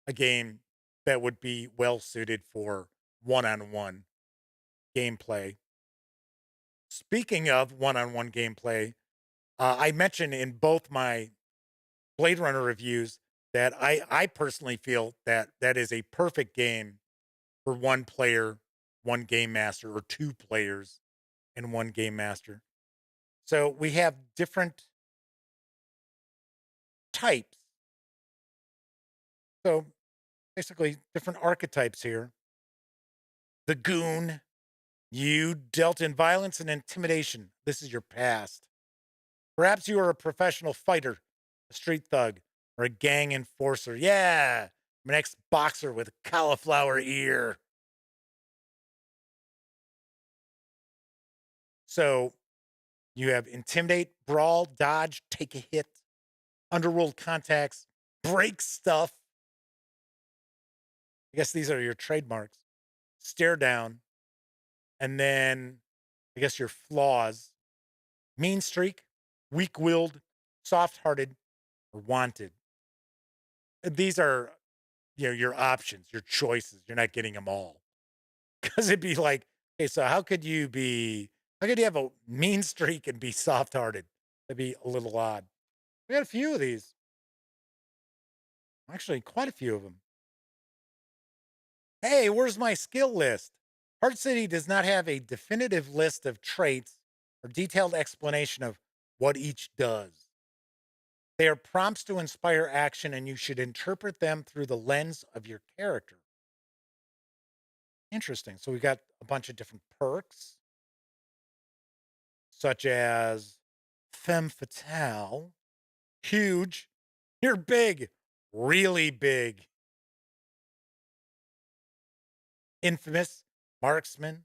a game that would be well suited for one-on-one gameplay. Speaking of one-on-one gameplay, I mentioned in both my Blade Runner reviews that I personally feel that that is a perfect game for one player, one game master, or 2 players and 1 game master. So we have different types. So basically, different archetypes here. The goon, you dealt in violence and intimidation. This is your past. Perhaps you are a professional fighter, a street thug, or a gang enforcer. Yeah, I'm an ex-boxer with a cauliflower ear. So you have intimidate, brawl, dodge, take a hit, underworld contacts, break stuff. I guess these are your trademarks. Stare down. And then I guess your flaws. Mean streak, weak-willed, soft-hearted, or wanted. These are, your options, your choices. You're not getting them all. Because it'd be like, okay, so how could you have a mean streak and be soft-hearted? That'd be a little odd. We got a few of these. Actually, quite a few of them. Hey, where's my skill list? Hard City does not have a definitive list of traits or detailed explanation of what each does. They are prompts to inspire action, and you should interpret them through the lens of your character. Interesting. So we got a bunch of different perks, such as Femme Fatale, huge, you're big, really big. Infamous, marksman,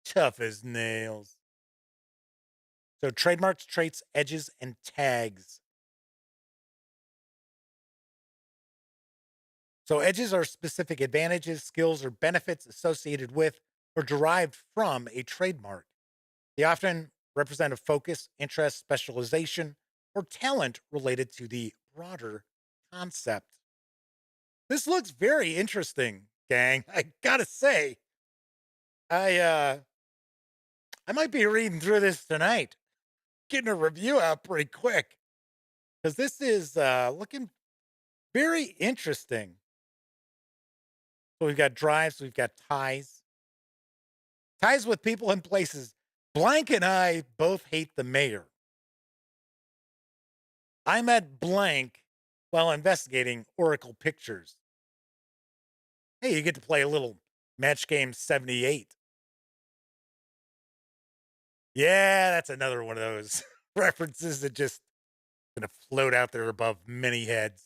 tough as nails. So trademarks, traits, edges, and tags. So edges are specific advantages, skills, or benefits associated with or derived from a trademark. They often represent a focus, interest, specialization, or talent related to the broader concept. This looks very interesting, gang. I gotta say, I uh I might be reading through this tonight, getting a review out pretty quick because this is looking very interesting. So we've got drives, we've got ties, ties with people and places. Blank and I both hate the mayor. I met Blank while investigating Oracle Pictures. Hey, you get to play a little Match Game 78. Yeah, that's another one of those references that just gonna float out there above many heads.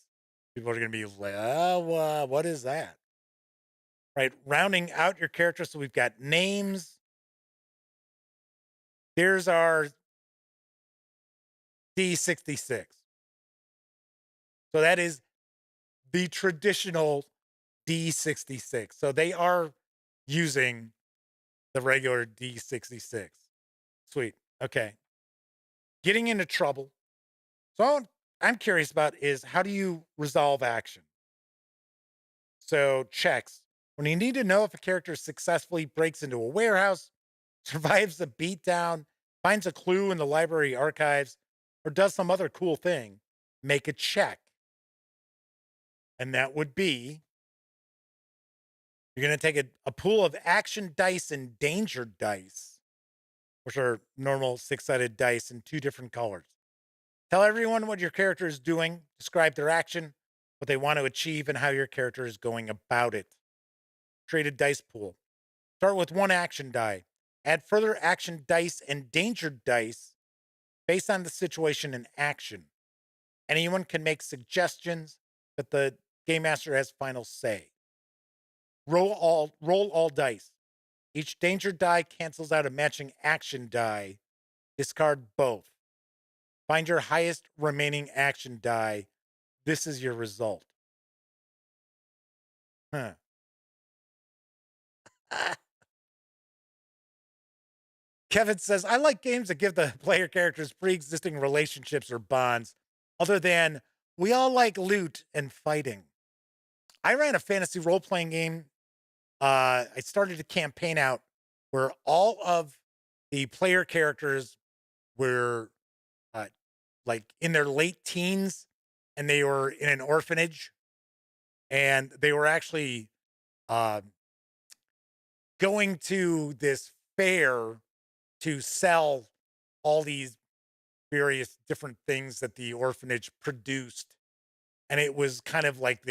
People are gonna be like, "Oh, what is that?" Right, rounding out your character. So we've got names. Here's our D66. So that is the traditional D66. So they are using the regular D66. Sweet. Okay. Getting into trouble. So what I'm curious about is how do you resolve action? So checks. When you need to know if a character successfully breaks into a warehouse, survives a beatdown, finds a clue in the library archives, or does some other cool thing, make a check. And that would be you're going to take a pool of action dice and danger dice, which are normal six-sided dice in two different colors. Tell everyone what your character is doing, describe their action, what they want to achieve, and how your character is going about it. Create a dice pool. Start with one action die. Add further action dice and danger dice based on the situation and action. Anyone can make suggestions, but the game master has final say. Roll all dice. Each danger die cancels out a matching action die. Discard both. Find your highest remaining action die. This is your result. Huh. Kevin says, I like games that give the player characters pre-existing relationships or bonds other than we all like loot and fighting. I ran a fantasy role-playing game. I started a campaign out where all of the player characters were like in their late teens and they were in an orphanage and they were actually uh, going to this fair to sell all these various different things that the orphanage produced. And it was kind of like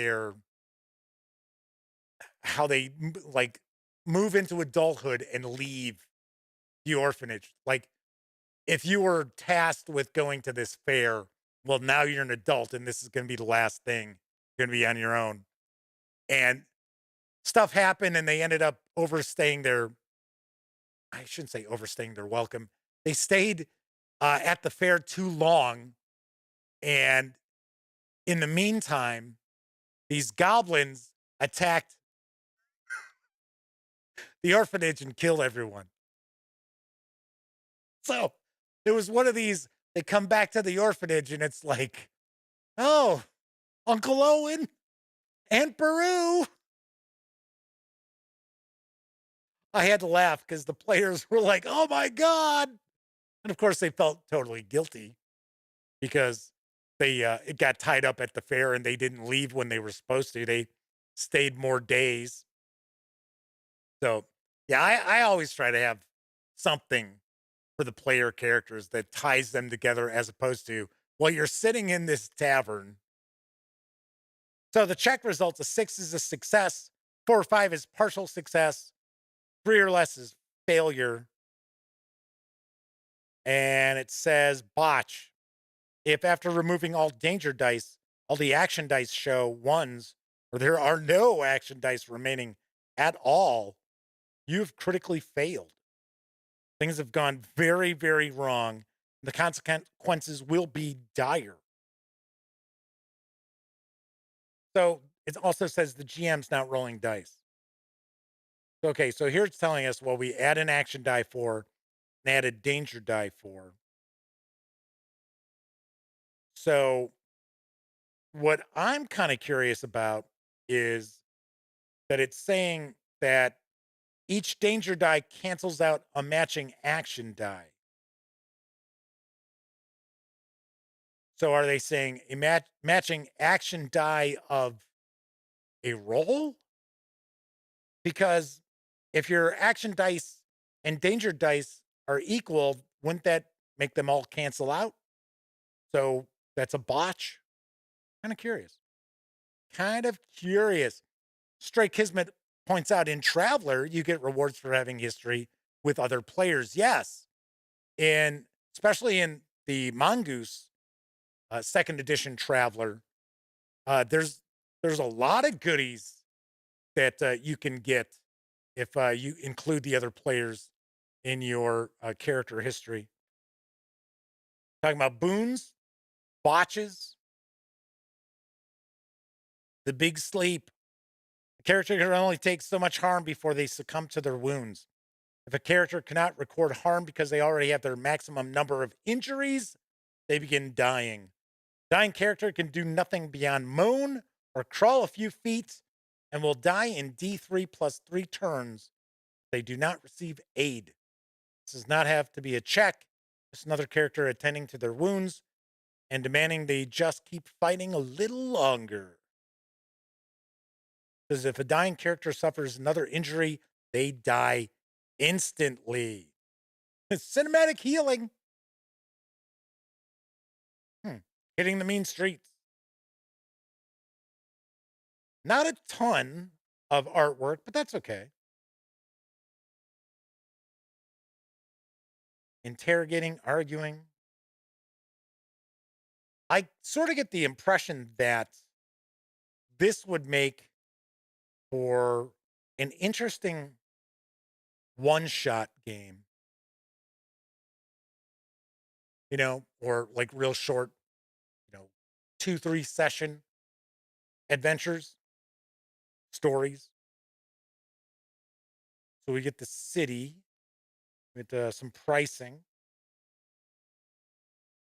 how they like move into adulthood and leave the orphanage. Like if you were tasked with going to this fair, well, now you're an adult and this is going to be the last thing. You're going to be on your own. And stuff happened and they ended up overstaying their, I shouldn't say overstaying their welcome. They stayed at the fair too long. And in the meantime, these goblins attacked the orphanage and killed everyone. So it was one of these, they come back to the orphanage and it's like, oh, Uncle Owen, Aunt Beru. I had to laugh because the players were like, oh my God. And of course they felt totally guilty because they it got tied up at the fair and they didn't leave when they were supposed to. They stayed more days. So yeah, I always try to have something for the player characters that ties them together as opposed to, well, you're sitting in this tavern. So the check results, a 6 is a success, 4 or 5 is partial success, 3 or less is failure. And it says botch. If after removing all danger dice, all the action dice show ones, or there are no action dice remaining at all, you've critically failed. Things have gone very, very wrong. The consequences will be dire. So it also says the GM's not rolling dice. Okay, so here it's telling us, well, we add an action die for and add a danger die for. So what I'm kind of curious about is that it's saying that each danger die cancels out a matching action die. So are they saying a matching action die of a roll? Because if your action dice and danger dice are equal, wouldn't that make them all cancel out? So that's a botch. Kind of curious. Kind of curious. Stray Kismet points out in Traveler, you get rewards for having history with other players. Yes. And especially in the Mongoose second edition Traveler, there's a lot of goodies that you can get if you include the other players in your character history. Talking about boons, botches, the big sleep. A character can only take so much harm before they succumb to their wounds. If a character cannot record harm because they already have their maximum number of injuries, they begin dying. Dying character can do nothing beyond moan or crawl a few feet and will die in D3 plus 3 turns. They do not receive aid. This does not have to be a check. Just another character attending to their wounds and demanding they just keep fighting a little longer. Because if a dying character suffers another injury, they die instantly. It's cinematic healing. Hitting the mean streets. Not a ton of artwork, but that's okay. Interrogating, arguing. I sort of get the impression that this would make for an interesting one-shot game, or like real short, 2-3 session adventures, stories. So we get the city with some pricing,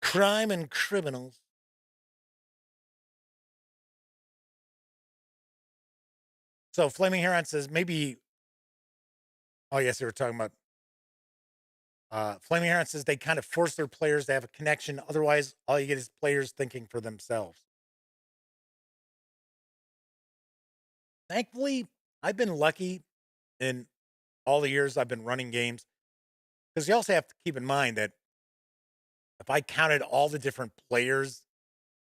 crime and criminals. So Flaming Heron says maybe. Oh yes, they were talking about. Flaming Heron says they kind of force their players to have a connection. Otherwise, all you get is players thinking for themselves. Thankfully, I've been lucky in all the years I've been running games, because you also have to keep in mind that if I counted all the different players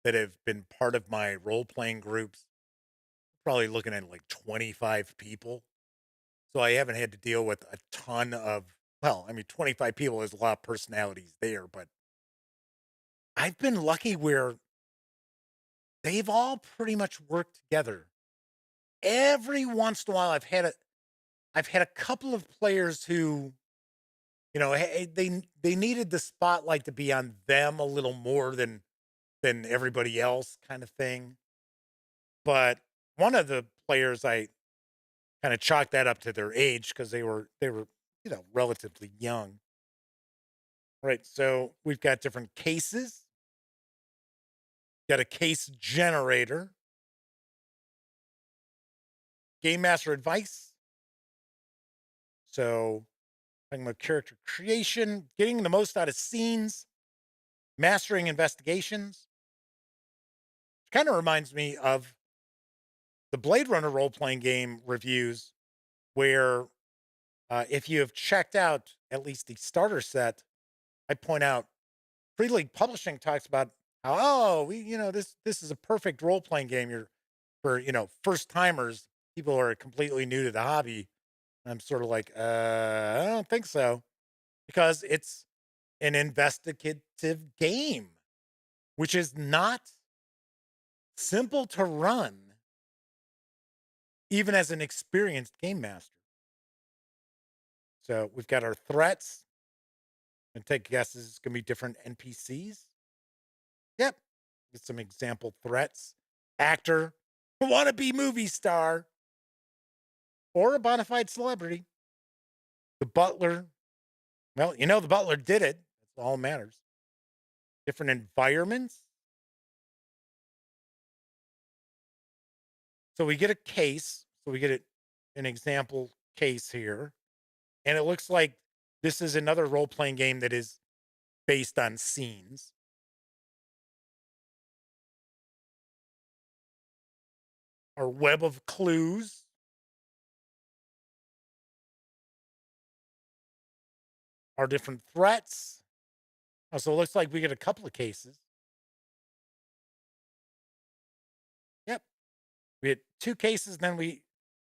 that have been part of my role playing groups, probably looking at like 25 people. So I haven't had to deal with a ton of, 25 people is a lot of personalities there, but I've been lucky where they've all pretty much worked together. Every once in a while, I've had a couple of players who, they needed the spotlight to be on them a little more than everybody else, kind of thing. But one of the players, I kind of chalked that up to their age, because they were relatively young. Right. So we've got different cases. Got a case generator. Game master advice. So talking about character creation, getting the most out of scenes, mastering investigations. Kind of reminds me of the Blade Runner role-playing game reviews, where if you have checked out at least the starter set, I point out Free League Publishing talks about how, this is a perfect role-playing game. You're for, first timers, people who are completely new to the hobby. And I'm sort of like, I don't think so, because it's an investigative game, which is not simple to run, even as an experienced game master. So we've got our threats. And take guesses. It's going to be different NPCs. Yep. Get some example threats. Actor. wannabe movie star, or a bona fide celebrity. The butler, well, the butler did it. That's all that matters. Different environments. So we get a case. So we get an example case here. And it looks like this is another role-playing game that is based on scenes. Our web of clues. Our different threats. Oh, so it looks like we get a couple of cases. Yep. We had 2 cases, then we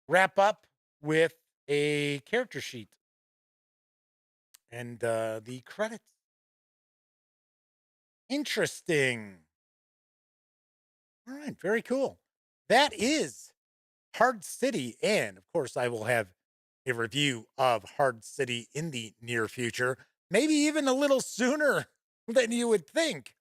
wrap up with a character sheet. And the credits. Interesting. All right, very cool. That is Hard City. And of course, I will have a review of Hard City in the near future, maybe even a little sooner than you would think,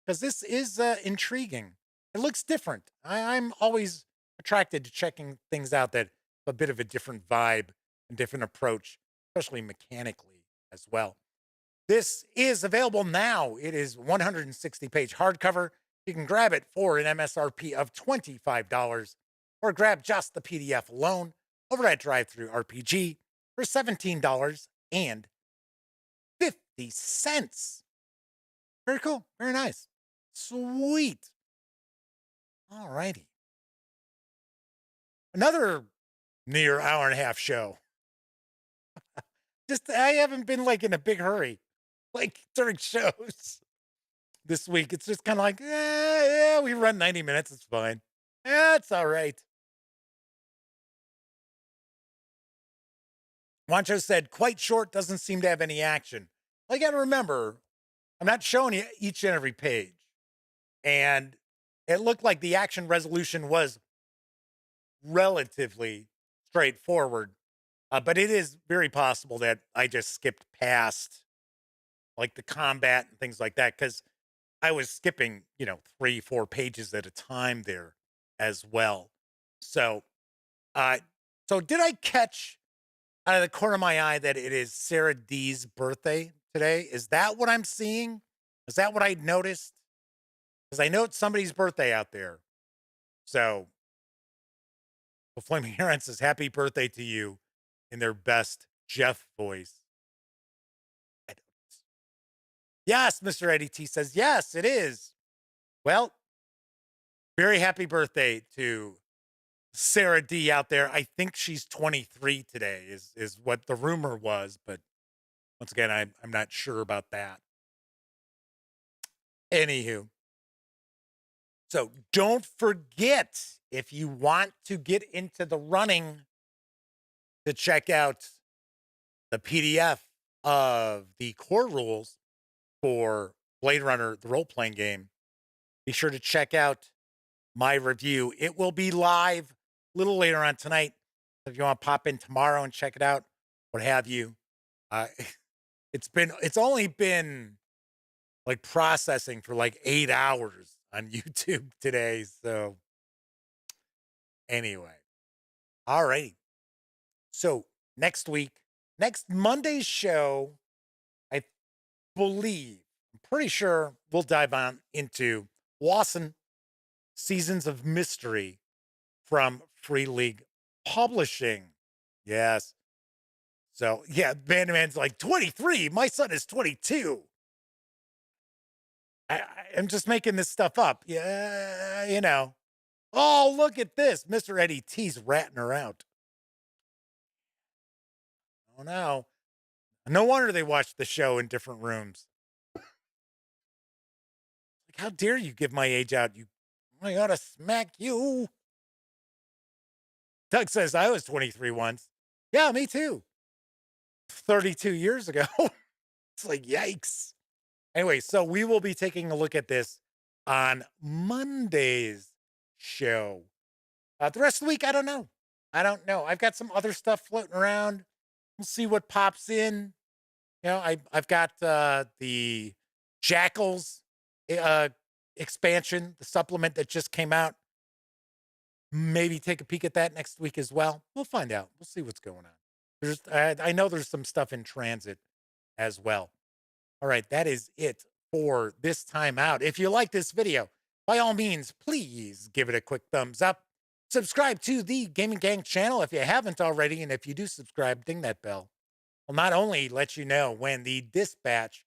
because this is intriguing. It looks different. I'm always attracted to checking things out that have a bit of a different vibe and different approach, especially mechanically as well. This is available now. It is 160-page hardcover. You can grab it for an MSRP of $25 or grab just the PDF alone over at DriveThruRPG for $17.50. Very cool. Very nice. Sweet. All righty. Another near hour and a half show. I haven't been like in a big hurry, like during shows this week. It's just kind of like, yeah, we run 90 minutes. It's fine. Yeah, it's all right. Wancho said, quite short, doesn't seem to have any action. Well, you got to remember, I'm not showing you each and every page. And it looked like the action resolution was relatively straightforward. But it is very possible that I just skipped past like the combat and things like that, because I was skipping, 3-4 pages at a time there as well. So, so did I catch out of the corner of my eye that it is Sarah D's birthday today? Is that what I'm seeing? Is that what I noticed? Because I know it's somebody's birthday out there. So, the Flaming Heron says, happy birthday to you in their best Jeff voice. Yes, Mr. Eddie T says, yes, it is. Well, very happy birthday to Sarah D out there. I think she's 23 today is what the rumor was, but once again, I'm not sure about that. Anywho, so don't forget, if you want to get into the running to check out the PDF of the core rules for Blade Runner, the role-playing game, be sure to check out my review. It will be live a little later on tonight. So if you want to pop in tomorrow and check it out, what have you. It's only been like processing for like 8 hours on YouTube today. So anyway, all right. So next Monday's show, I believe, I'm pretty sure we'll dive on into Lawson Seasons of Mystery from Free League Publishing. Yes. So, yeah, Man's like, 23? My son is 22. I'm just making this stuff up. Yeah, Oh, look at this. Mr. Eddie T's ratting her out. Oh, no. No wonder they watched the show in different rooms. Like, how dare you give my age out? I ought to smack you. Doug says, I was 23 once. Yeah, me too. 32 years ago. It's like, yikes. Anyway, so we will be taking a look at this on Monday's show. The rest of the week, I don't know. I've got some other stuff floating around. We'll see what pops in. I've got the Jackals expansion, the supplement that just came out. maybe take a peek at that next week as well. We'll find out. We'll see what's going on. I know there's some stuff in transit as well. All right, that is it for this time out. If you like this video, by all means, please give it a quick thumbs up. Subscribe to the Gaming Gang channel if you haven't already, and if you do subscribe, ding that bell. I'll not only let you know when the Dispatch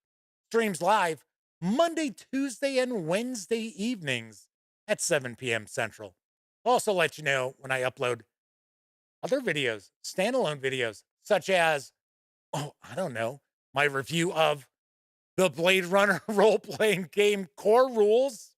streams live Monday, Tuesday, and Wednesday evenings at 7 p.m. Central. I'll also let you know when I upload other videos, standalone videos, such as, I don't know, my review of the Blade Runner role-playing game core rules.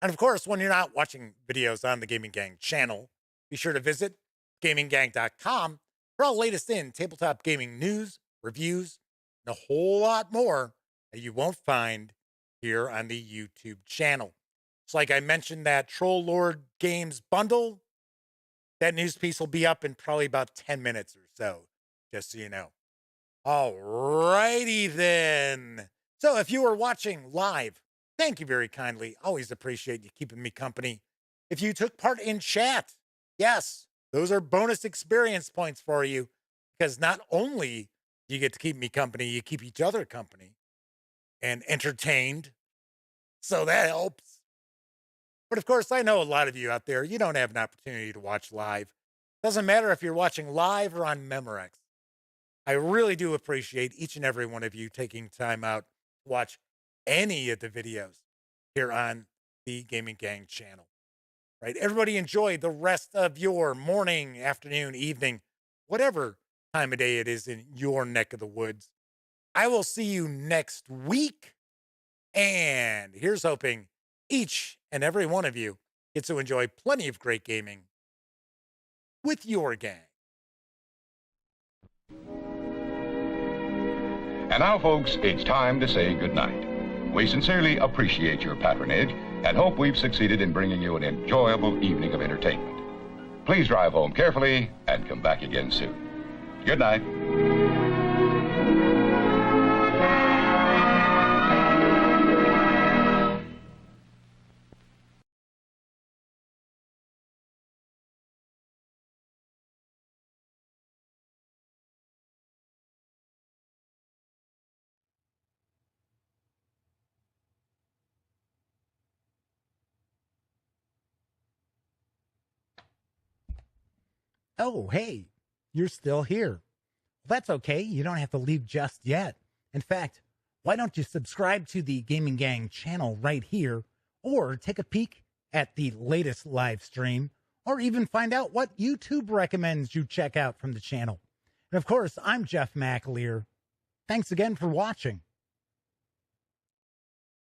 And of course, when you're not watching videos on the Gaming Gang channel, be sure to visit gaminggang.com for all latest in tabletop gaming news, reviews, and a whole lot more that you won't find here on the YouTube channel. It's like I mentioned that Troll Lord Games bundle. That news piece will be up in probably about 10 minutes or so, just so you know. All righty then. So if you are watching live, thank you very kindly. Always appreciate you keeping me company. If you took part in chat, yes, those are bonus experience points for you, because not only do you get to keep me company, you keep each other company and entertained. So that helps. But of course, I know a lot of you out there, you don't have an opportunity to watch live. Doesn't matter if you're watching live or on Memorex. I really do appreciate each and every one of you taking time out to watch any of the videos here on the Gaming Gang channel. Right? Everybody enjoy the rest of your morning, afternoon, evening, whatever time of day it is in your neck of the woods. I will see you next week. And here's hoping each and every one of you gets to enjoy plenty of great gaming with your gang. And now, folks, it's time to say goodnight. We sincerely appreciate your patronage and hope we've succeeded in bringing you an enjoyable evening of entertainment. Please drive home carefully and come back again soon. Good night. Oh, hey, you're still here. Well, that's okay. You don't have to leave just yet. In fact, why don't you subscribe to the Gaming Gang channel right here, or take a peek at the latest live stream, or even find out what YouTube recommends you check out from the channel. And of course, I'm Jeff McAleer. Thanks again for watching.